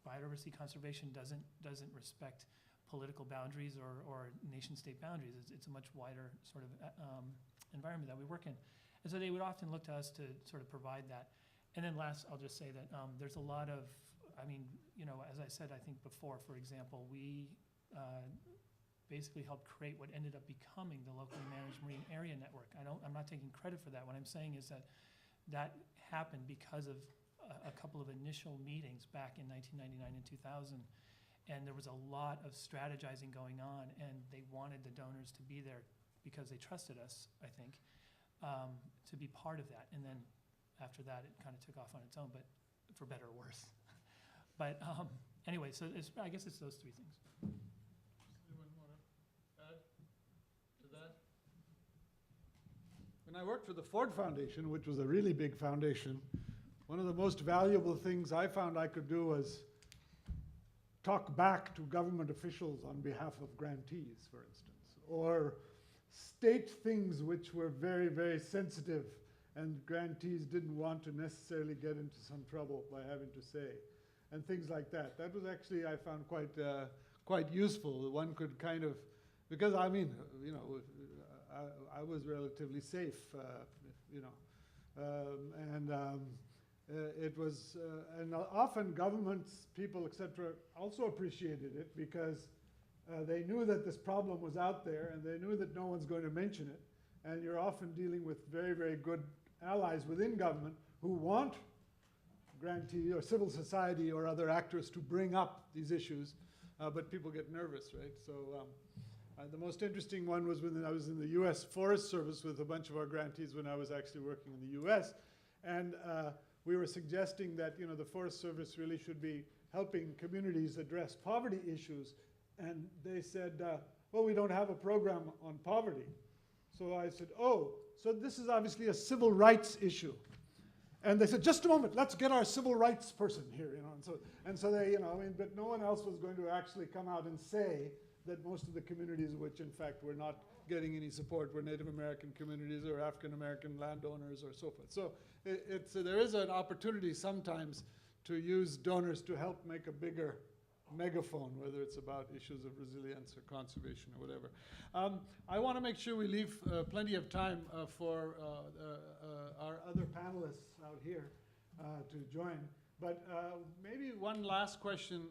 biodiversity conservation doesn't respect political boundaries or nation-state boundaries. It's a much wider sort of environment that we work in. And so they would often look to us to sort of provide that. And then last, I'll just say that there's a lot of, as I said, I think before, for example, we basically helped create what ended up becoming the locally managed marine area network. I'm not taking credit for that. What I'm saying is that happened because of a couple of initial meetings back in 1999 and 2000. And there was a lot of strategizing going on, and they wanted the donors to be there because they trusted us, I think, to be part of that. And then after that, it kind of took off on its own, but for better or worse. But anyway, so I guess it's those three things. Anyone want to add to that? When I worked for the Ford Foundation, which was a really big foundation, one of the most valuable things I found I could do was talk back to government officials on behalf of grantees, for instance, or state things which were very, very sensitive and grantees didn't want to necessarily get into some trouble by having to say, and things like that. That was actually, I found, quite useful. One could kind of, because I mean, I was relatively safe, it was, and often governments, people, etc., also appreciated it because they knew that this problem was out there and they knew that no one's going to mention it. And you're often dealing with very, very good allies within government who want grantee or civil society or other actors to bring up these issues, but people get nervous, right? So the most interesting one was when I was in the U.S. Forest Service with a bunch of our grantees when I was actually working in the U.S. And we were suggesting that the Forest Service really should be helping communities address poverty issues. And they said, well, we don't have a program on poverty. So I said, oh, so this is obviously a civil rights issue. And they said, just a moment, let's get our civil rights person here, And so they, but no one else was going to actually come out and say that most of the communities which in fact were not getting any support were Native American communities or African American landowners or so forth. So there is an opportunity sometimes to use donors to help make a bigger megaphone, whether it's about issues of resilience or conservation or whatever. I want to make sure we leave plenty of time for our other panelists out here to join. But maybe one last question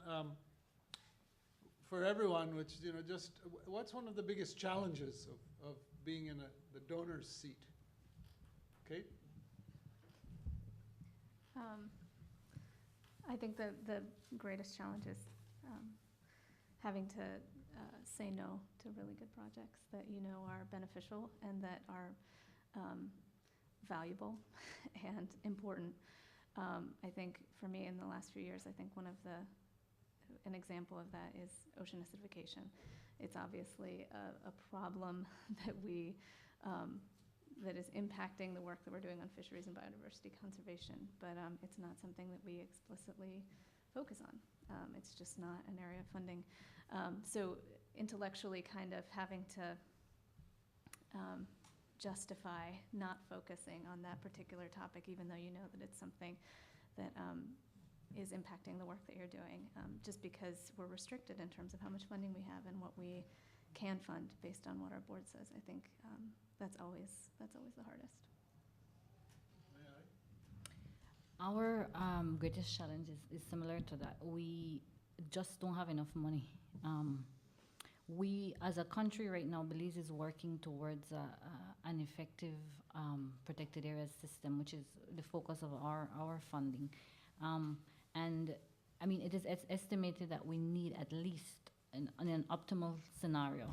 for everyone, which, just what's one of the biggest challenges of being in the donor's seat? Kate? I think the greatest challenge is having to say no to really good projects that are beneficial and that are valuable and important. I think for me in the last few years, I think an example of that is ocean acidification. It's obviously a problem that that is impacting the work that we're doing on fisheries and biodiversity conservation, but it's not something that we explicitly focus on. It's just not an area of funding. So intellectually kind of having to justify not focusing on that particular topic, even though you know that it's something that is impacting the work that you're doing, just because we're restricted in terms of how much funding we have and what we can fund based on what our board says. I think that's always the hardest. Our greatest challenge is similar to that. We just don't have enough money. We, as a country right now, Belize is working towards an effective protected areas system, which is the focus of our funding. And I mean, it is estimated that we need at least, in an optimal scenario,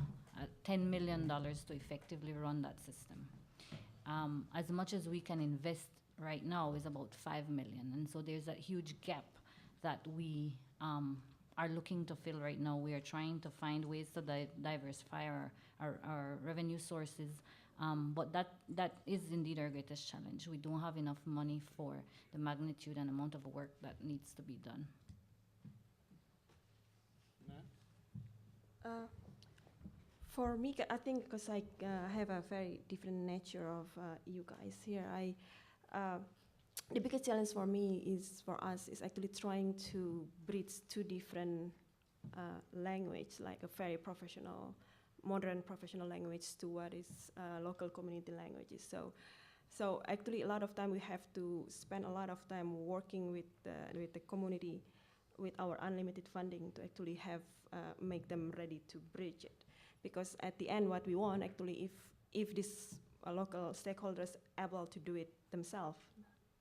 $10 million to effectively run that system. As much as we can invest right now is about $5 million. And so there's a huge gap that we are looking to fill right now. We are trying to find ways to diversify our revenue sources. But that is indeed our greatest challenge. We don't have enough money for the magnitude and amount of work that needs to be done. For me, I think because I have a very different nature of you guys here, the biggest challenge for me is for us is actually trying to bridge two different language, like a very professional, modern professional language to what is local community languages. So actually, a lot of time we have to spend a lot of time working with the community, with our unlimited funding to actually have make them ready to bridge it. Because at the end, what we want actually, if these local stakeholders able to do it themselves,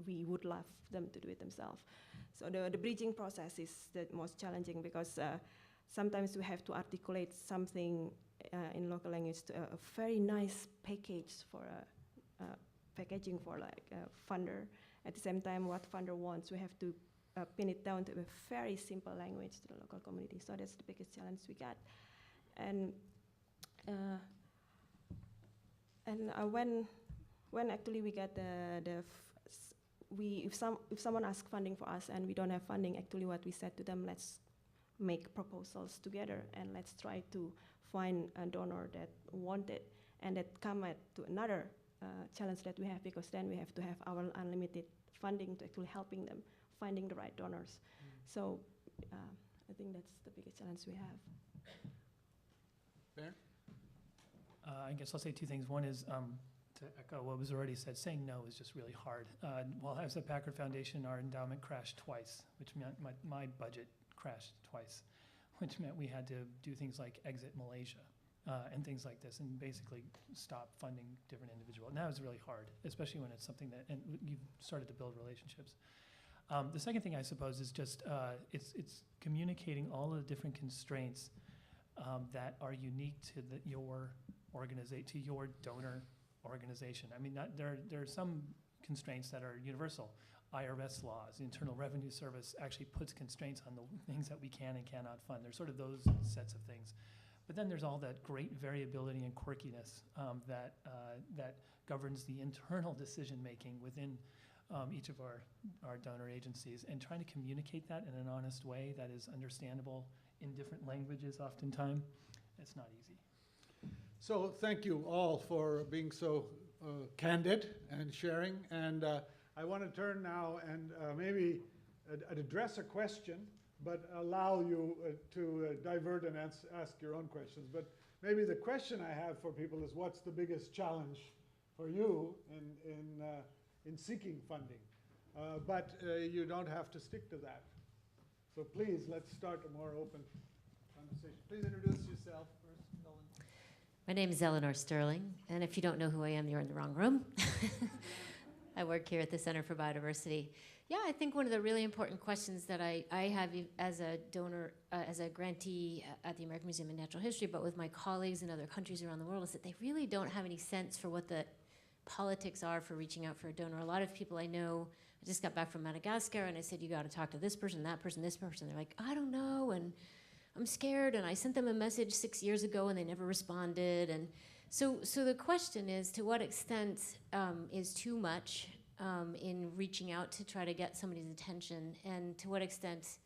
we would love them to do it themselves. So the bridging process is the most challenging because sometimes we have to articulate something in local language to a very nice package for packaging for like a funder. At the same time, what funder wants, we have to pin it down to a very simple language to the local community. So that's the biggest challenge we got. And when actually we get if someone asks funding for us and we don't have funding, actually what we said to them, let's make proposals together and let's try to find a donor that want it, and that come at to another challenge that we have, because then we have to have our unlimited funding to actually helping them finding the right donors. So I think that's the biggest challenge we have. Baron? I guess I'll say two things. One is, to echo what was already said, saying no is just really hard. While as a Packard Foundation, our endowment crashed twice, which meant my budget crashed twice, which meant we had to do things like exit Malaysia and things like this, and basically stop funding different individuals. Now it's really hard, especially when it's something that, and you've started to build relationships. The second thing I suppose is just it's communicating all of the different constraints that are unique to your donor organization. I mean, there are some constraints that are universal. IRS laws, the Internal Revenue Service actually puts constraints on the things that we can and cannot fund. There's sort of those sets of things. But then there's all that great variability and quirkiness that governs the internal decision making within each of our donor agencies, and trying to communicate that in an honest way that is understandable in different languages oftentimes, it's not easy. So thank you all for being so candid and sharing. And I want to turn now and maybe address a question, but allow you to divert and ask your own questions. But maybe the question I have for people is, what's the biggest challenge for you in seeking funding? But you don't have to stick to that. So please, let's start a more open conversation. Please introduce yourself first, Ellen. My name is Eleanor Sterling, and if you don't know who I am, you're in the wrong room. I work here at the Center for Biodiversity. Yeah, I think one of the really important questions that I have as a donor, as a grantee at the American Museum of Natural History, but with my colleagues in other countries around the world, is that they really don't have any sense for what the politics are for reaching out for a donor. A lot of people I know, I just got back from Madagascar, and I said, you got to talk to this person, that person, this person. They're like, I don't know, and I'm scared, and I sent them a message 6 years ago, and they never responded. And so the question is, to what extent is too much in reaching out to try to get somebody's attention, and to what extent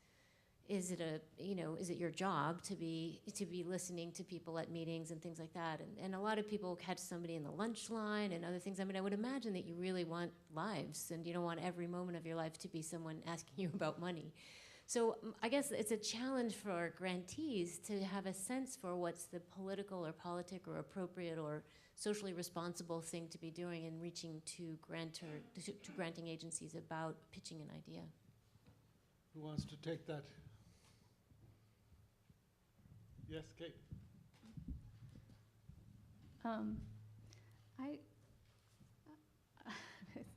is it is it your job to be listening to people at meetings and things like that? And a lot of people catch somebody in the lunch line and other things. I mean, I would imagine that you really want lives, and you don't want every moment of your life to be someone asking you about money. So I guess it's a challenge for our grantees to have a sense for what's the political or politic or appropriate or socially responsible thing to be doing in reaching to granting agencies about pitching an idea. Who wants to take that? Yes, Kate.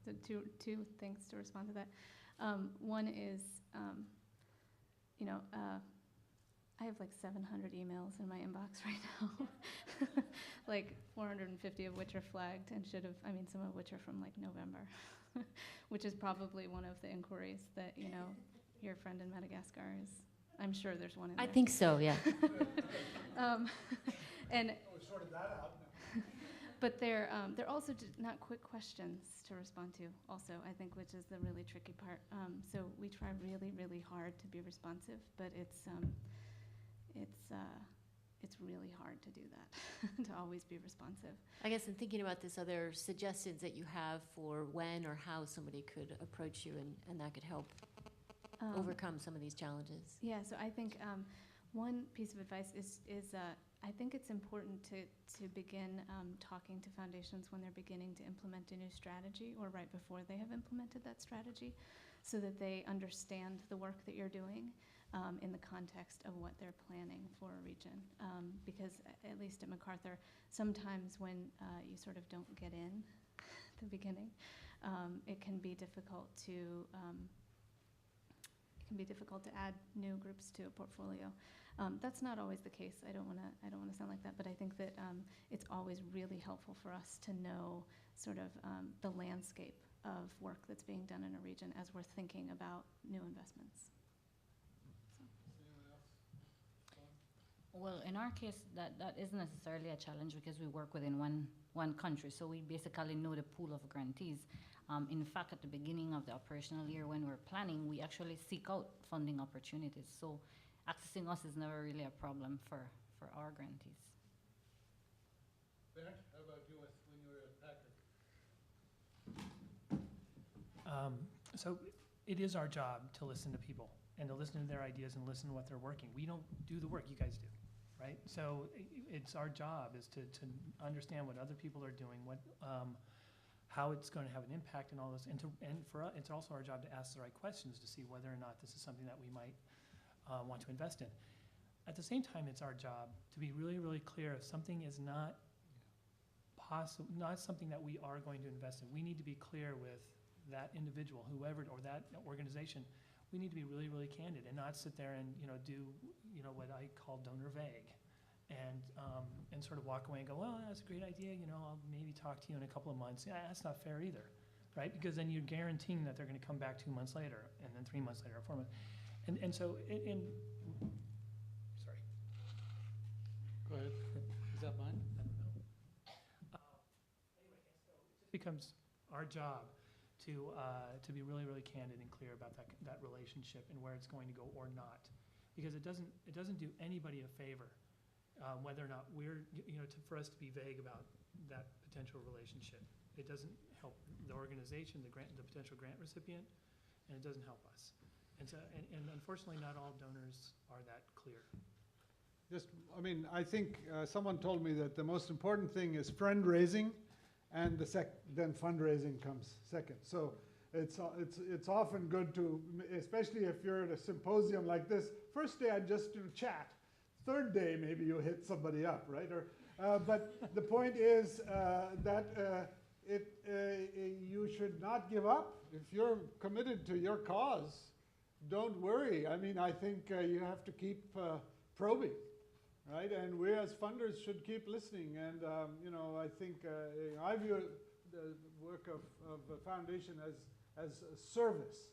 So two things to respond to that. One is, I have like 700 emails in my inbox right now, like 450 of which are flagged and some of which are from like November, which is probably one of the inquiries that, your friend in Madagascar is. I'm sure there's one in there. I think so, yeah. And Oh, we sorted that out. but they're also not quick questions to respond to also, I think, which is the really tricky part. So we try really, really hard to be responsive, but it's really hard to do that, to always be responsive. I guess in thinking about this, other suggestions that you have for when or how somebody could approach you and that could help overcome some of these challenges? Yeah, so I think one piece of advice is I think it's important to begin talking to foundations when they're beginning to implement a new strategy or right before they have implemented that strategy, so that they understand the work that you're doing in the context of what they're planning for a region. Because at least at MacArthur, sometimes when you sort of don't get in at the beginning, it can be difficult to add new groups to a portfolio. That's not always the case. I don't want to sound like that, but I think that it's always really helpful for us to know sort of the landscape of work that's being done in a region as we're thinking about new investments. Well, in our case, that isn't necessarily a challenge because we work within one country, so we basically know the pool of grantees. In fact, at the beginning of the operational year when we're planning, we actually seek out funding opportunities. So accessing us is never really a problem for our grantees. Bernd, how about you when you were at Packard? So it is our job to listen to people and to listen to their ideas and listen to what they're working. We don't do the work, you guys do, right? So it's our job is to understand what other people are doing, how it's going to have an impact and all this, and for us, it's also our job to ask the right questions to see whether or not this is something that we might want to invest in. At the same time, it's our job to be really, really clear if something is not something that we are going to invest in. We need to be clear with that individual, whoever, or that organization. We need to be really, really candid and not sit there and do what I call donor vague, and sort of walk away and go, well, that's a great idea. I'll maybe talk to you in a couple of months. Yeah, that's not fair either, right? Because then you're guaranteeing that they're going to come back 2 months later, and then 3 months later, or 4 months, and so sorry. Go ahead. Is that mine? I don't know. Anyway, so it just becomes our job to be really, really candid and clear about that relationship and where it's going to go or not, because it doesn't do anybody a favor whether or not we're for us to be vague about that potential relationship. It doesn't help the organization, the potential grant recipient, and it doesn't help us. And so, and unfortunately, not all donors are that clear. I think someone told me that the most important thing is friend raising, and then fundraising comes second. So it's often good to, especially if you're at a symposium like this, first day I'd just chat. Third day maybe you hit somebody up, right? But the point is that you should not give up. If you're committed to your cause, don't worry. I think you have to keep probing. Right, and we as funders should keep listening, and I think I view the work of a foundation as a service.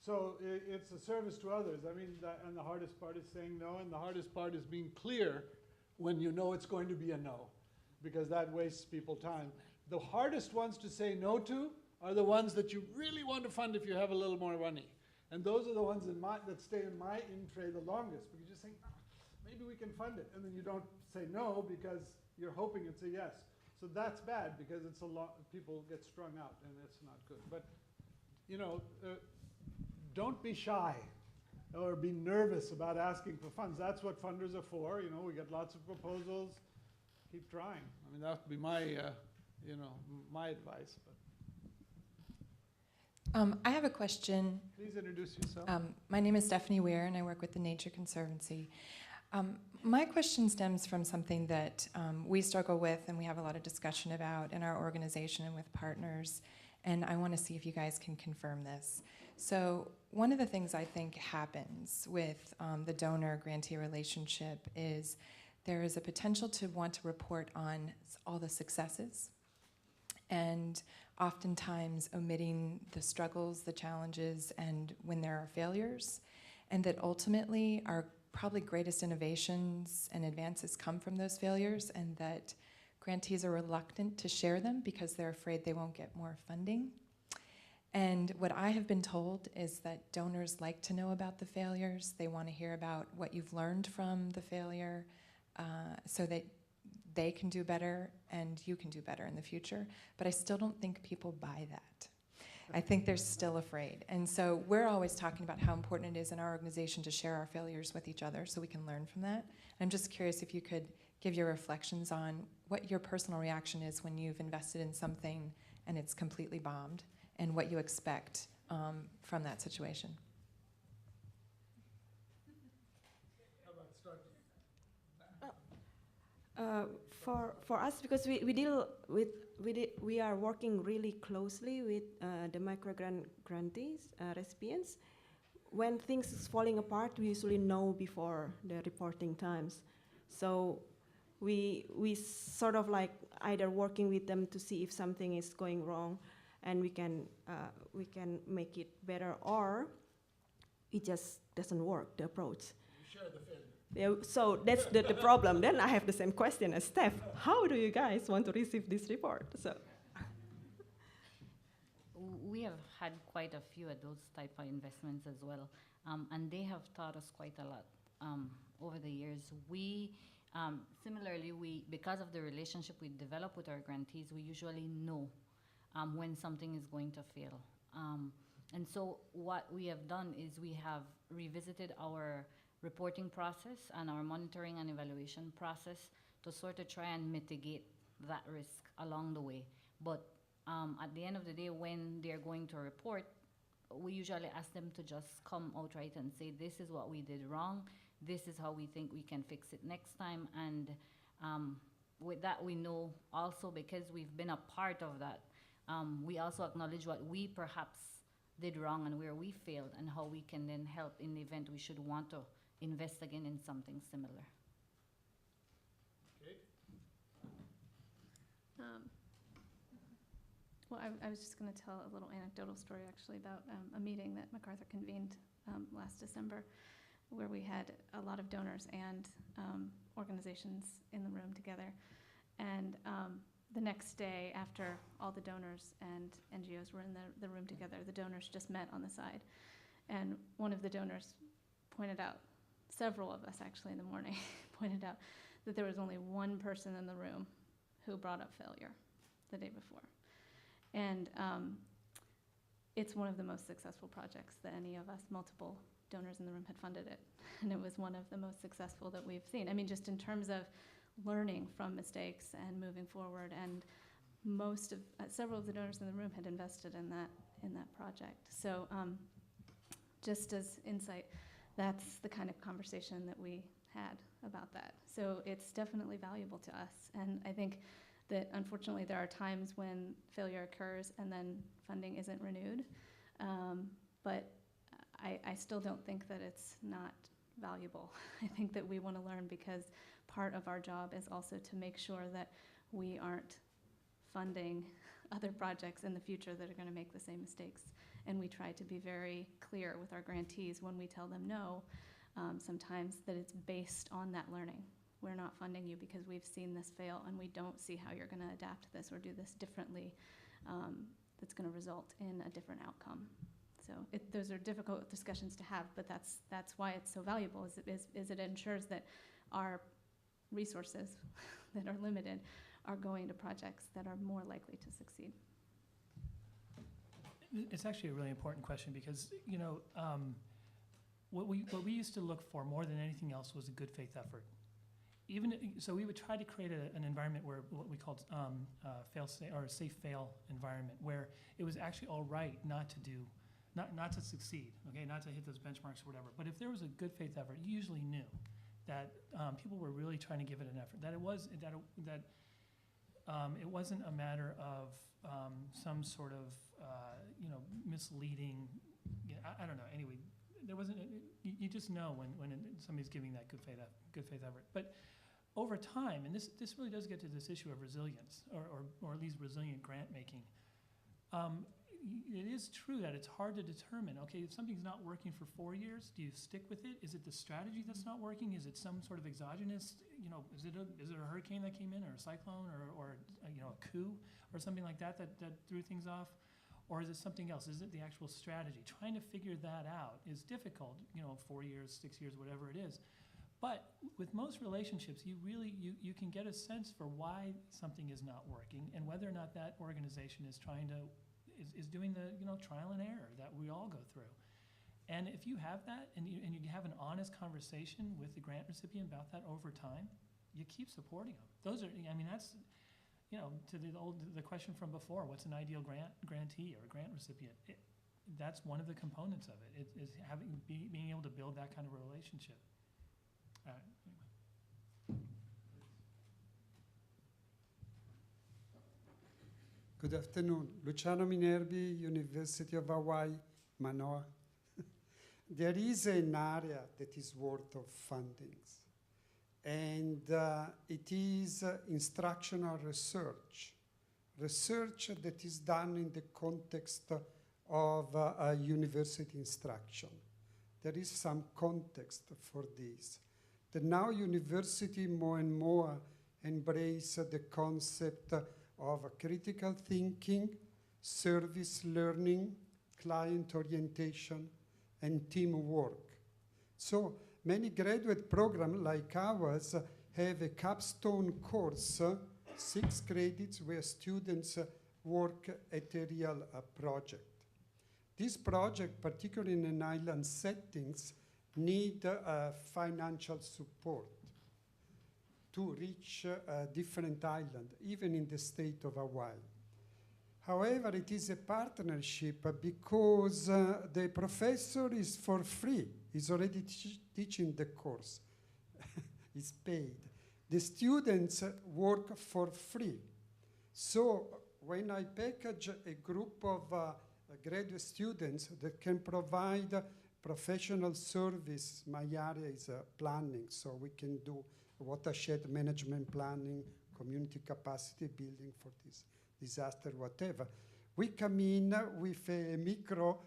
So it's a service to others. And the hardest part is saying no, and the hardest part is being clear when you know it's going to be a no, because that wastes people time. The hardest ones to say no to are the ones that you really want to fund if you have a little more money, and those are the ones that stay in my in-tray the longest, because you think, maybe we can fund it, and then you don't say no because you're hoping it's a yes. So that's bad, because it's a lot. People get strung out, and it's not good. But don't be shy or be nervous about asking for funds. That's what funders are for. We get lots of proposals. Keep trying. That would be my my advice. But I have a question. please introduce yourself. My name is Stephanie Weir, and I work with the Nature Conservancy. My question stems from something that we struggle with and we have a lot of discussion about in our organization and with partners, and I want to see if you guys can confirm this. So one of the things I think happens with the donor-grantee relationship is there is a potential to want to report on all the successes, and oftentimes omitting the struggles, the challenges, and when there are failures, and that ultimately our probably greatest innovations and advances come from those failures, and that grantees are reluctant to share them because they're afraid they won't get more funding. And what I have been told is that donors like to know about the failures. They want to hear about what you've learned from the failure, so that they can do better and you can do better in the future. But I still don't think people buy that. I think they're still afraid. And so we're always talking about how important it is in our organization to share our failures with each other so we can learn from that. I'm just curious if you could give your reflections on what your personal reaction is when you've invested in something and it's completely bombed, and what you expect from that situation. For us, because we are working really closely with the micro grantees recipients. When things is falling apart, we usually know before the reporting times. So we sort of like either working with them to see if something is going wrong, and we can make it better, or it just doesn't work, the approach. You share the failure. Yeah, so that's the problem. Then I have the same question as Steph. How do you guys want to receive this report? So We have had quite a few of those type of investments as well, and they have taught us quite a lot over the years. Similarly, because of the relationship we develop with our grantees, we usually know when something is going to fail. And so what we have done is we have revisited our reporting process and our monitoring and evaluation process to sort of try and mitigate that risk along the way. But at the end of the day, when they're going to report, we usually ask them to just come outright and say, this is what we did wrong, this is how we think we can fix it next time. And with that, we know also, because we've been a part of that, we also acknowledge what we perhaps did wrong and where we failed, and how we can then help in the event we should want to invest again in something similar. Okay. Well, I was just going to tell a little anecdotal story actually about a meeting that MacArthur convened last December, where we had a lot of donors and organizations in the room together. And the next day, after all the donors and NGOs were in the room together, the donors just met on the side. And one of the donors pointed out, several of us actually in the morning, pointed out that there was only one person in the room who brought up failure the day before. And it's one of the most successful projects that any of us, multiple donors in the room, had funded it. And it was one of the most successful that we've seen. I mean, just in terms of learning from mistakes and moving forward. And several of the donors in the room had invested in that project. So just as insight, that's the kind of conversation that we had about that. So it's definitely valuable to us. And I think that unfortunately there are times when failure occurs and then funding isn't renewed. But I still don't think that it's not valuable. I think that we want to learn, because part of our job is also to make sure that we aren't funding other projects in the future that are going to make the same mistakes. And we try to be very clear with our grantees when we tell them no, sometimes, that it's based on that learning. We're not funding you because we've seen this fail and we don't see how you're going to adapt this or do this differently, that's going to result in a different outcome. So those are difficult discussions to have, but that's why it's so valuable, is it ensures that our resources that are limited are going to projects that are more likely to succeed. It's actually a really important question, because what we used to look for more than anything else was a good faith effort. So we would try to create an environment where what we called a safe fail environment, where it was actually all right not to succeed, okay, not to hit those benchmarks or whatever. But if there was a good faith effort, you usually knew that people were really trying to give it an effort. That it wasn't a matter of some sort of misleading. I don't know. Anyway, there wasn't. You just know when somebody's giving that good faith effort. But over time, and this really does get to this issue of resilience, or at least resilient grant making. It is true that it's hard to determine, okay, if something's not working for 4 years, do you stick with it? Is it the strategy that's not working? Is it some sort of exogenous, is it a hurricane that came in, or a cyclone, or a coup, or something like that threw things off? Or is it something else? Is it the actual strategy? Trying to figure that out is difficult, 4 years, 6 years, whatever it is. But with most relationships, you can get a sense for why something is not working and whether or not that organization is is doing the trial and error that we all go through. And if you have that and you have an honest conversation with the grant recipient about that over time, you keep supporting them. Those are, I mean, that's, to the question from before, what's an ideal grantee or a grant recipient? That's one of the components of it, is being able to build that kind of a relationship. Anyway. Good afternoon. Luciano Minervi, University of Hawaii, Manoa. There is an area that is worth of fundings, and it is instructional research. Research that is done in the context of university instruction. There is some context for this. The now university more and more embrace the concept of critical thinking, service learning, client orientation, and teamwork. So many graduate programs like ours have a capstone course, 6 credits, where students work at a real project. This project, particularly in an island settings, need financial support to reach different islands, even in the state of Hawaii. However, it is a partnership because the professor is for free. He's already teaching the course. He's paid. The students work for free. So when I package a group of graduate students that can provide professional service, my area is planning, so we can do watershed management planning, community capacity building for this disaster, whatever. We come in with a micro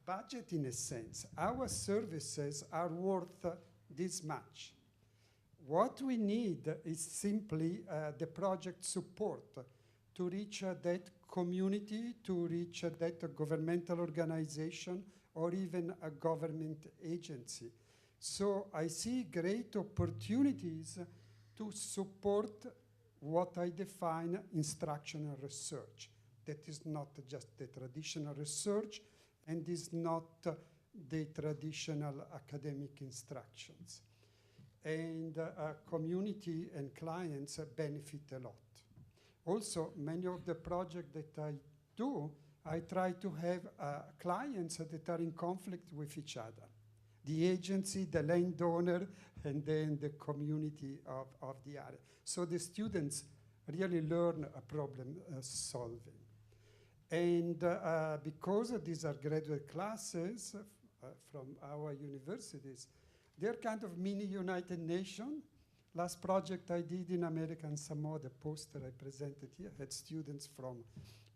budget in a sense. Our services are worth this much. What we need is simply the project support to reach that community, to reach that governmental organization, or even a government agency. So I see great opportunities to support what I define instructional research. That is not just the traditional research and is not the traditional academic instructions. And community and clients benefit a lot. Also, many of the projects that I do, I try to have clients that are in conflict with each other. The agency, the landowner, and then the community of the area. So the students really learn a problem solving. And because these are graduate classes from our universities, they're kind of mini United Nations. Last project I did in American Samoa, the poster I presented here, had students from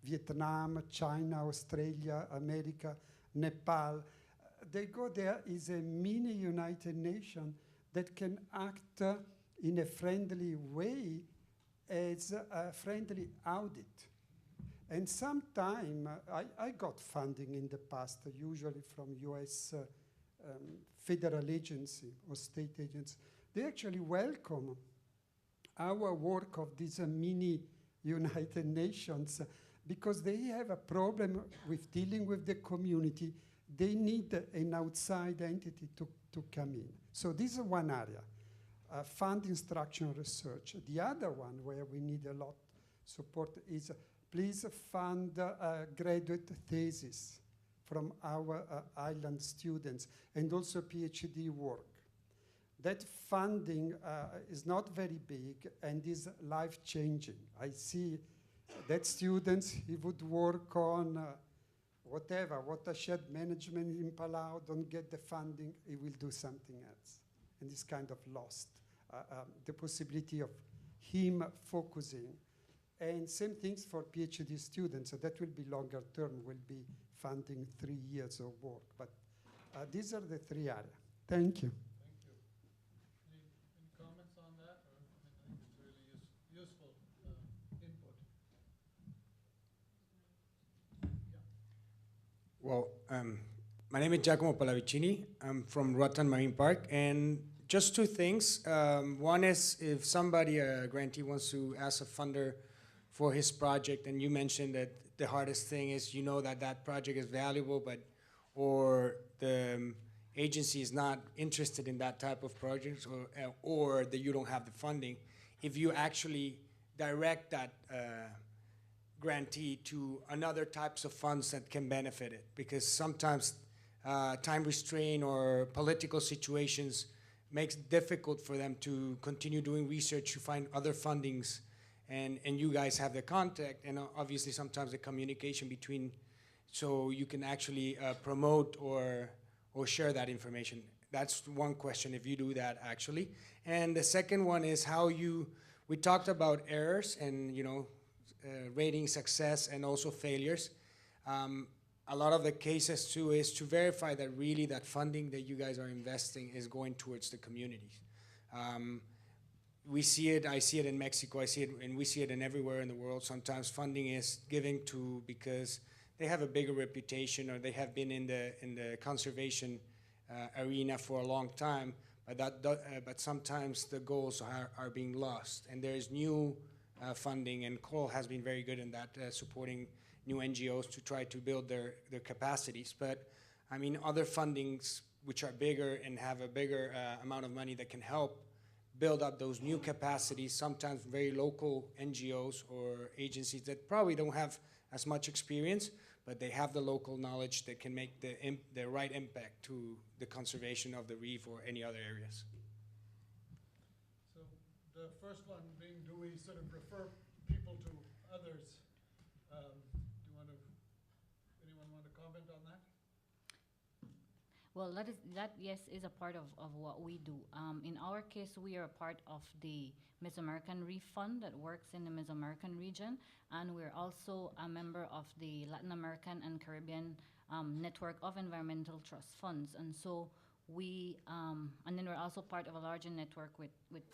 Vietnam, China, Australia, America, Nepal. They go there is a mini United Nations that can act in a friendly way as a friendly audit. And sometime, I got funding in the past, usually from US federal agency or state agency. They actually welcome our work of these mini United Nations because they have a problem with dealing with the community. They need an outside entity to come in. So this is one area, fund instructional research. The other one where we need a lot support is please fund graduate thesis from our island students and also PhD work. That funding is not very big and is life-changing. I see that students, he would work on whatever, watershed management in Palau, don't get the funding, he will do something else. And it's kind of lost the possibility of him focusing. And same things for PhD students, so that will be longer term, will be funding 3 years of work. But these are the 3 areas. Thank you. Thank you. Any comments on that? Or, I think it's really useful input. Well, my name is Giacomo Pallavicini. I'm from Roatan Marine Park, and just two things. One is if somebody, a grantee, wants to ask a funder for his project, and you mentioned that the hardest thing is you know that that project is valuable, but or the agency is not interested in that type of projects, or that you don't have the funding. If you actually direct that grantee to another types of funds that can benefit it, because sometimes time restraint or political situations makes it difficult for them to continue doing research to find other fundings, and you guys have the contact and obviously sometimes the communication between, so you can actually promote or share that information. That's one question, if you do that actually. And the second one is how we talked about errors and rating success and also failures. A lot of the cases too is to verify that really that funding that you guys are investing is going towards the communities. We see it, I see it in Mexico, I see it, and we see it in everywhere in the world. Sometimes funding is given to because they have a bigger reputation or they have been in the conservation arena for a long time, but sometimes the goals are being lost. And there is new funding, and Cole has been very good in that, supporting new NGOs to try to build their capacities. But I mean, other fundings which are bigger and have a bigger amount of money that can help build up those new capacities, sometimes very local NGOs or agencies that probably don't have as much experience, but they have the local knowledge that can make the right impact to the conservation of the reef or any other areas. So the first one being, do we sort of refer people to others? Anyone want to comment on that? Well, that yes is a part of what we do. In our case, we are a part of the Mesoamerican Reef Fund that works in the Mesoamerican region, and we're also a member of the Latin American and Caribbean network of environmental trust funds. And so and then we're also part of a larger network with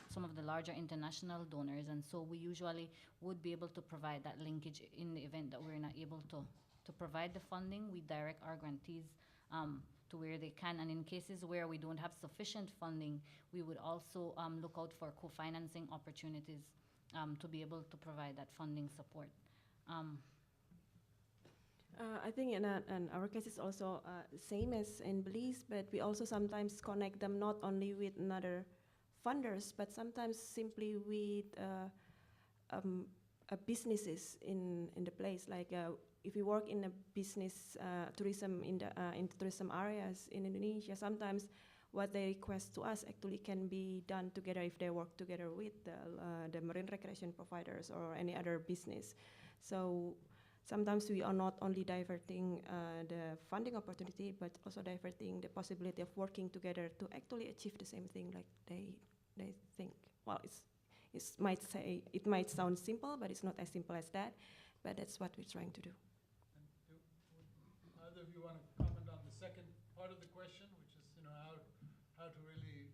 some of the larger international donors, and so we usually would be able to provide that linkage in the event that we're not able to provide the funding. We direct our grantees to where they can, and in cases where we don't have sufficient funding, we would also look out for co-financing opportunities to be able to provide that funding support. I think in our case it's also same as in Belize, but we also sometimes connect them not only with another funders, but sometimes simply with businesses in the place. Like if you work in a business tourism in tourism areas in Indonesia, sometimes what they request to us actually can be done together if they work together with the marine recreation providers or any other business. So sometimes we are not only diverting the funding opportunity, but also diverting the possibility of working together to actually achieve the same thing like they think. Well, it might sound simple, but it's not as simple as that. But that's what we're trying to do. And would either of you want to comment on the second part of the question, which is how to really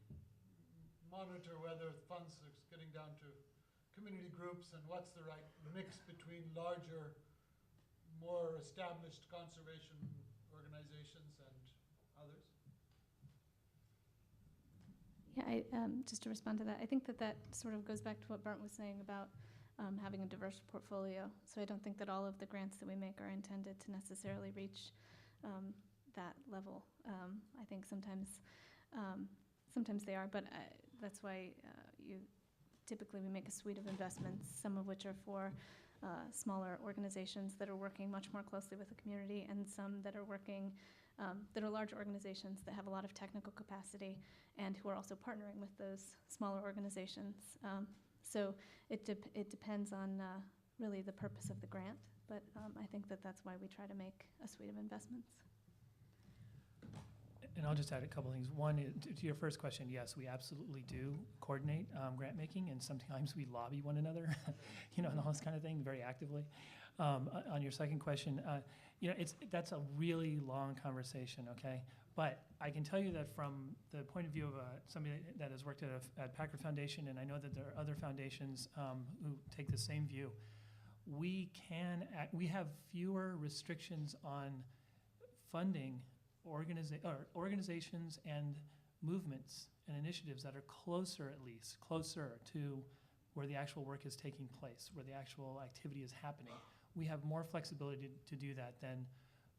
monitor whether funds are getting down to community groups, and what's the right mix between larger, more established conservation organizations and others? Yeah, just to respond to that, I think that sort of goes back to what Bernd was saying about having a diverse portfolio. So I don't think that all of the grants that we make are intended to necessarily reach that level. I think sometimes they are, but that's why typically we make a suite of investments, some of which are for smaller organizations that are working much more closely with the community, and some that are working, that are large organizations that have a lot of technical capacity and who are also partnering with those smaller organizations. So it depends on really the purpose of the grant, but I think that's why we try to make a suite of investments. And I'll just add a couple things. One, to your first question, yes, we absolutely do coordinate grant making, and sometimes we lobby one another, and all this kind of thing very actively. On your second question, that's a really long conversation, okay? But I can tell you that from the point of view of somebody that has worked at Packer Foundation, and I know that there are other foundations who take the same view, we have fewer restrictions on funding organizations and movements and initiatives that are closer, at least, closer to where the actual work is taking place, where the actual activity is happening. We have more flexibility to do that than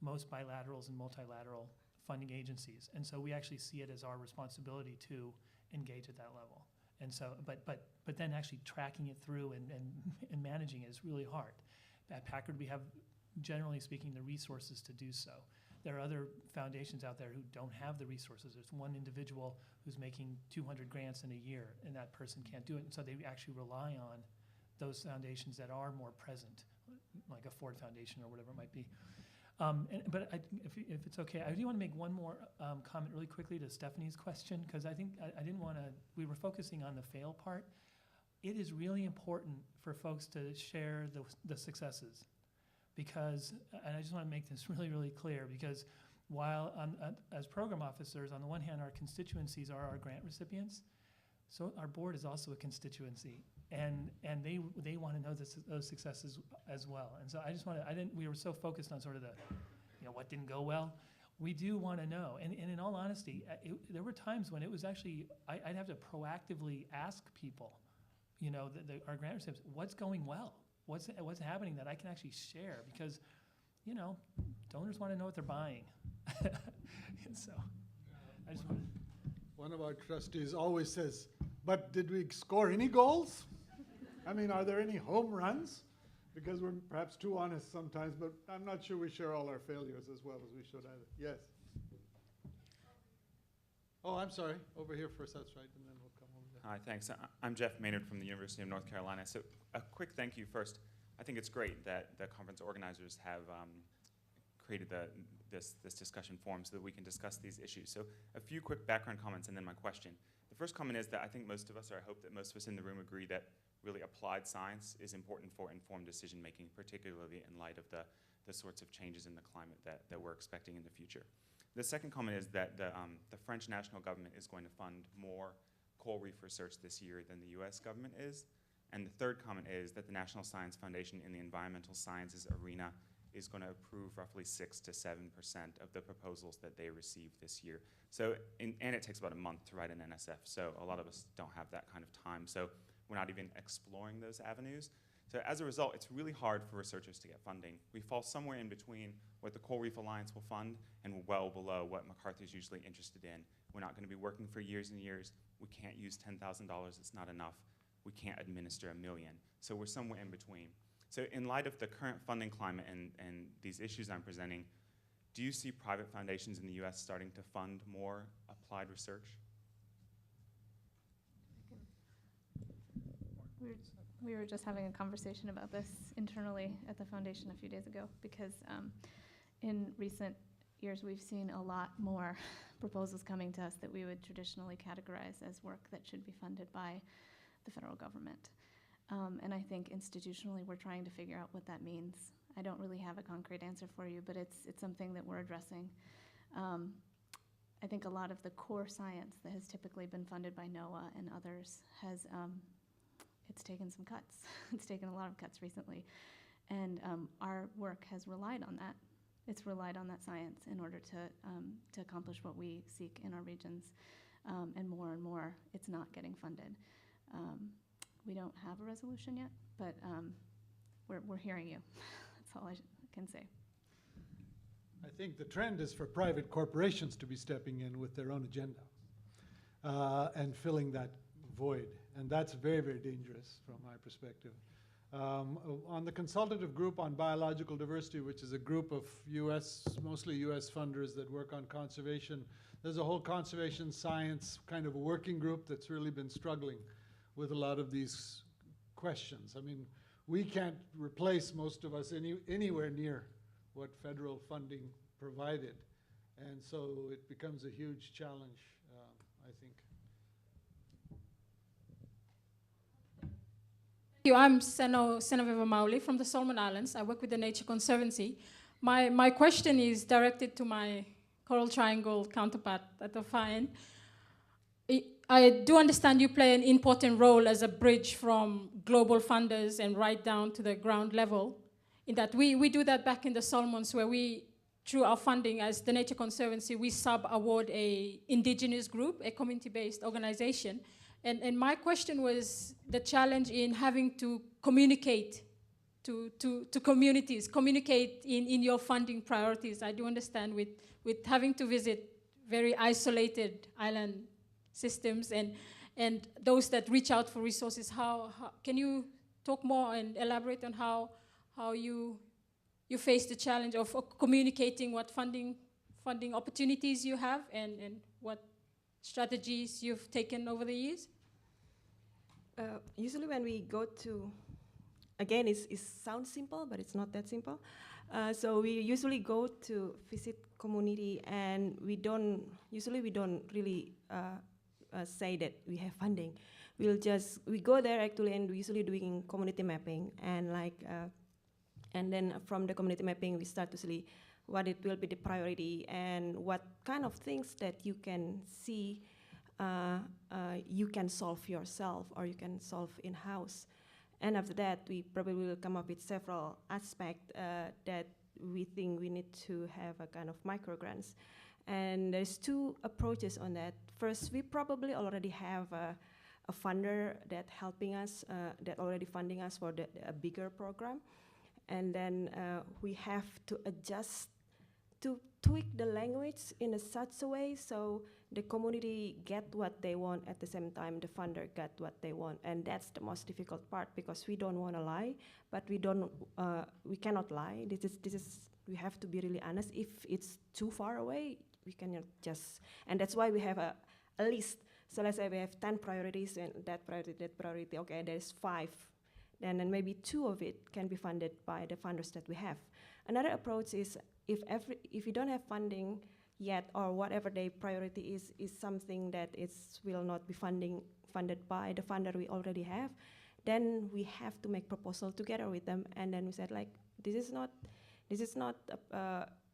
most bilaterals and multilateral funding agencies. And so we actually see it as our responsibility to engage at that level. And so, but then actually tracking it through and managing it is really hard. At Packard, we have, generally speaking, the resources to do so. There are other foundations out there who don't have the resources. There's one individual who's making 200 grants in a year, and that person can't do it. And so they actually rely on those foundations that are more present, like a Ford Foundation or whatever it might be. If it's okay, I do want to make one more comment really quickly to Stephanie's question, because I think I didn't want to, we were focusing on the fail part. It is really important for folks to share the successes, because, and I just want to make this really, really clear, because while as program officers, on the one hand, our constituencies are our grant recipients, so our board is also a constituency, and they want to know those successes as well. And so I just want to, we were so focused on sort of the, what didn't go well. We do want to know, and in all honesty, there were times when it was actually, I'd have to proactively ask people, our grant recipients, what's going well? What's happening that I can actually share? Because, donors want to know what they're buying. And so I just want to. One of our trustees always says, but did we score any goals? I mean, are there any home runs? Because we're perhaps too honest sometimes, but I'm not sure we share all our failures as well as we should either. Yes? Oh, I'm sorry. Over here first, that's right, and then we'll come over there. Hi, thanks. I'm Jeff Maynard from the University of North Carolina. So a quick thank you first. I think it's great that the conference organizers have created this discussion forum so that we can discuss these issues. So a few quick background comments and then my question. The first comment is that I think most of us, or I hope that most of us in the room agree that really applied science is important for informed decision making, particularly in light of the sorts of changes in the climate that we're expecting in the future. The second comment is that the French national government is going to fund more coral reef research this year than the US government is. And the third comment is that the National Science Foundation in the environmental sciences arena is going to approve roughly 6 to 7% of the proposals that they receive this year. So, and it takes about a month to write an NSF, so a lot of us don't have that kind of time. So we're not even exploring those avenues. So as a result, it's really hard for researchers to get funding. We fall somewhere in between what the Coral Reef Alliance will fund and well below what MacArthur's usually interested in. We're not going to be working for years and years. We can't use $10,000, it's not enough. We can't administer $1 million. So we're somewhere in between. So in light of the current funding climate and these issues I'm presenting, do you see private foundations in the US starting to fund more applied research? We were just having a conversation about this internally at the foundation a few days ago, because in recent years we've seen a lot more proposals coming to us that we would traditionally categorize as work that should be funded by the federal government. And I think institutionally we're trying to figure out what that means. I don't really have a concrete answer for you, but it's something that we're addressing. I think a lot of the core science that has typically been funded by NOAA and others has it's taken some cuts. It's taken a lot of cuts recently. And our work has relied on that. It's relied on that science in order to accomplish what we seek in our regions. And more, it's not getting funded. We don't have a resolution yet, but we're hearing you. That's all I can say. I think the trend is for private corporations to be stepping in with their own agenda and filling that void. And that's very, very dangerous from my perspective. On the consultative group on biological diversity, which is a group of mostly US funders that work on conservation, there's a whole conservation science kind of a working group that's really been struggling with a lot of these questions. I mean, we can't replace most of us anywhere near what federal funding provided. And so it becomes a huge challenge, I think. I'm Senaviva Mauli from the Solomon Islands. I work with the Nature Conservancy. My question is directed to my Coral Triangle counterpart at the far end. I do understand you play an important role as a bridge from global funders and right down to the ground level, in that we do that back in the Solomons, where we through our funding as the Nature Conservancy, we sub-award a indigenous group, a community-based organization. And my question was the challenge in having to communicate to communities, communicate in your funding priorities. I do understand with having to visit very isolated island systems and those that reach out for resources, how can you talk more and elaborate on how you face the challenge of communicating what funding opportunities you have and what strategies you've taken over the years? Usually when we go to, again, it sounds simple, but it's not that simple. So we usually go to visit community, and we don't really say that we have funding. We go there actually, and we usually doing community mapping, and then from the community mapping, we start to see what it will be the priority and what kind of things that you can see you can solve yourself or you can solve in-house. And after that, we probably will come up with several aspects that we think we need to have a kind of microgrants. And there's two approaches on that. First, we probably already have a funder that helping us, that already funding us for a bigger program. And then we have to adjust, to tweak the language in such a way so the community get what they want at the same time the funder got what they want. And that's the most difficult part, because we don't want to lie, but we cannot lie. We have to be really honest. If it's too far away, we cannot just, and that's why we have a list. So let's say we have 10 priorities, and that priority, okay, there's 5. Then and maybe 2 of it can be funded by the funders that we have. Another approach is if you don't have funding yet, or whatever the priority is something that will not be funded by the funder we already have, then we have to make proposal together with them. And then we said, like, this is not.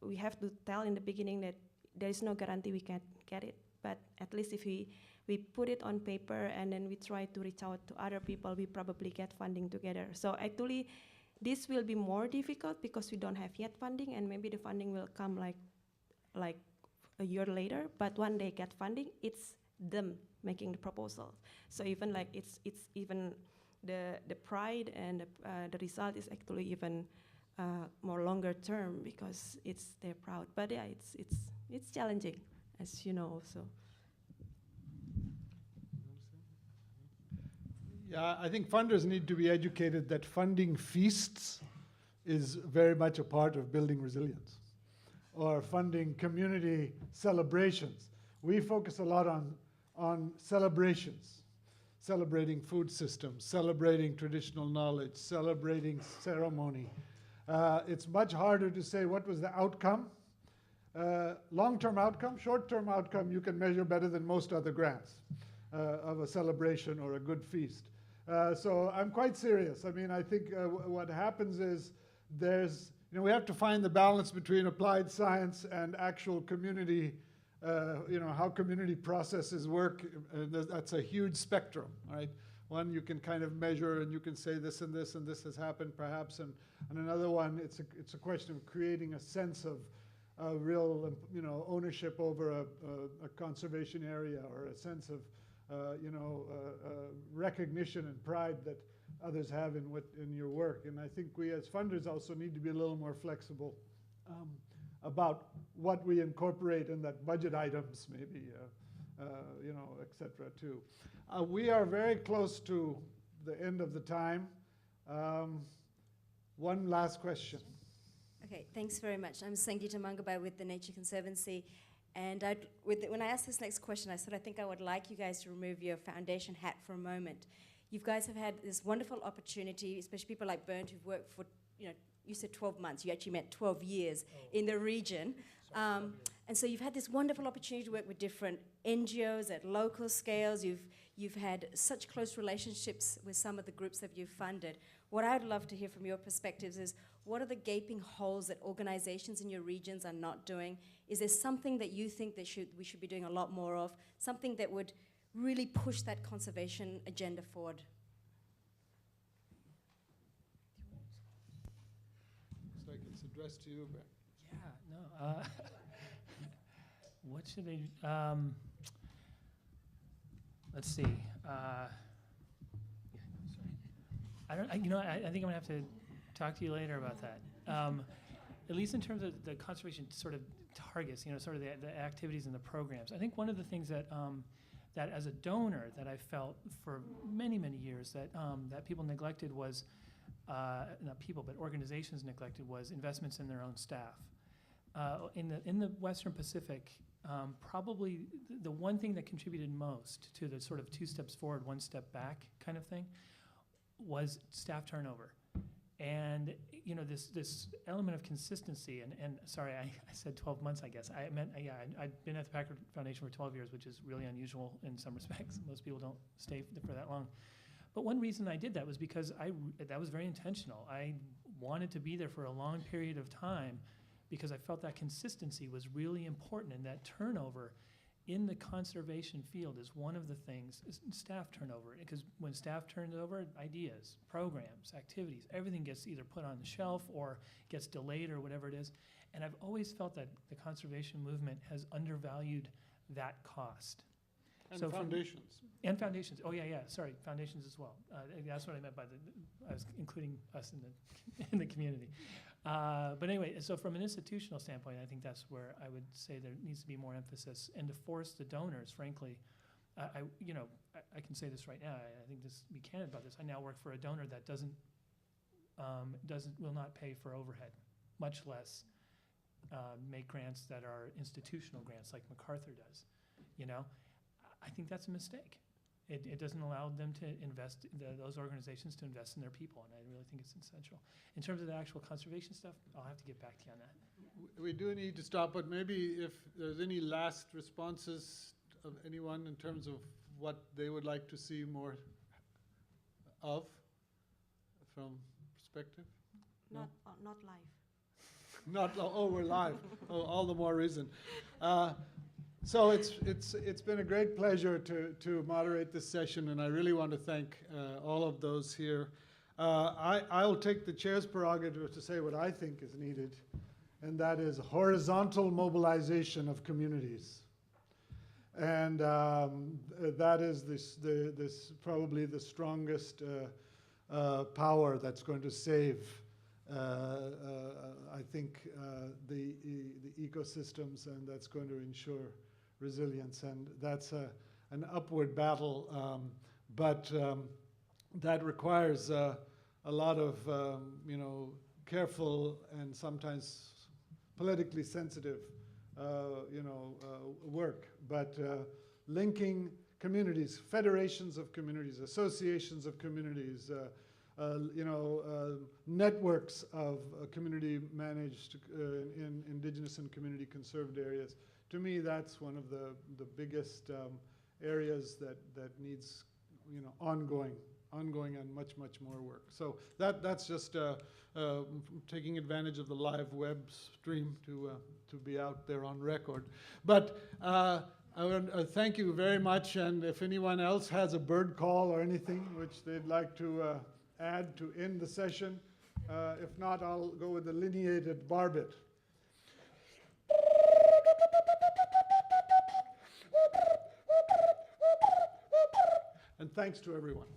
We have to tell in the beginning that there is no guarantee we can get it, but at least if we put it on paper and then we try to reach out to other people, we probably get funding together. So actually, this will be more difficult because we don't have yet funding, and maybe the funding will come like a year later. But when they get funding, it's them making the proposal. So even like it's even the pride and the result is actually even more longer term because they're proud. But yeah, it's challenging, as you know also. Yeah, I think funders need to be educated that funding feasts is very much a part of building resilience, or funding community celebrations. We focus a lot on celebrations, celebrating food systems, celebrating traditional knowledge, celebrating ceremony. It's much harder to say what was the outcome. Long-term outcome, short-term outcome, you can measure better than most other grants of a celebration or a good feast. So I'm quite serious. I mean, I think what happens is we have to find the balance between applied science and actual community, how community processes work. That's a huge spectrum, right? One you can kind of measure and you can say this and this has happened perhaps, and another one it's a question of creating a sense of real ownership over a conservation area, or a sense of recognition and pride that others have in your work. And I think we as funders also need to be a little more flexible about what we incorporate in that budget items, maybe, et cetera, too. We are very close to the end of the time. One last question. Okay, thanks very much. I'm Sangeeta Mangabai with the Nature Conservancy. And when I asked this next question, I said I think I would like you guys to remove your foundation hat for a moment. You guys have had this wonderful opportunity, especially people like Bernd who've worked for, you said 12 months. You actually meant 12 years in the region. And so you've had this wonderful opportunity to work with different NGOs at local scales. You've had such close relationships with some of the groups that you've funded. What I'd love to hear from your perspectives is, what are the gaping holes that organizations in your regions are not doing? Is there something that you think that we should be doing a lot more of? Something that would really push that conservation agenda forward? Looks like it's addressed to you, Ben. Yeah, no. What should they? Let's see. Sorry. I don't. I think I'm gonna have to talk to you later about that. At least in terms of the conservation sort of targets, sort of the activities and the programs. I think one of the things that that as a donor that I felt for many, many years that people neglected was, not people, but organizations neglected was investments in their own staff. In the Western Pacific, probably the one thing that contributed most to the sort of 2 steps forward, 1 step back kind of thing was staff turnover. And this element of consistency, and sorry, I said 12 months, I guess. I meant, I've been at the Packard Foundation for 12 years, which is really unusual in some respects. Most people don't stay for that long. But one reason I did that was because that was very intentional. I wanted to be there for a long period of time because I felt that consistency was really important, and that turnover in the conservation field is one of the things, is staff turnover. Because when staff turns over, ideas, programs, activities, everything gets either put on the shelf or gets delayed or whatever it is. And I've always felt that the conservation movement has undervalued that cost. And So foundations. And foundations. Oh, yeah, sorry, foundations as well. That's what I meant by I was including us in the community. But anyway, so from an institutional standpoint, I think that's where I would say there needs to be more emphasis, and to force the donors, frankly. I can say this right now. I think be candid about this. I now work for a donor that will not pay for overhead, much less make grants that are institutional grants like MacArthur does. I think that's a mistake. It doesn't allow them to invest, those organizations to invest in their people, and I really think it's essential. In terms of the actual conservation stuff, I'll have to get back to you on that. We do need to stop, but maybe if there's any last responses of anyone in terms of what they would like to see more of from perspective? Not live. Not, we're live. Oh, all the more reason. So it's been a great pleasure to moderate this session, and I really want to thank all of those here. I'll take the chair's prerogative to say what I think is needed, and that is horizontal mobilization of communities. And that is this probably the strongest power that's going to save, I think, the ecosystems, and that's going to ensure resilience. And that's an upward battle, but that requires a lot of careful and sometimes politically sensitive work. But linking communities, federations of communities, associations of communities, networks of community managed in indigenous and community conserved areas. To me, that's one of the biggest areas that needs ongoing and much more work. So that's just taking advantage of the live web stream to be out there on record. But I want to thank you very much, and if anyone else has a bird call or anything which they'd like to add to end the session, if not, I'll go with the lineated barbet. And thanks to everyone.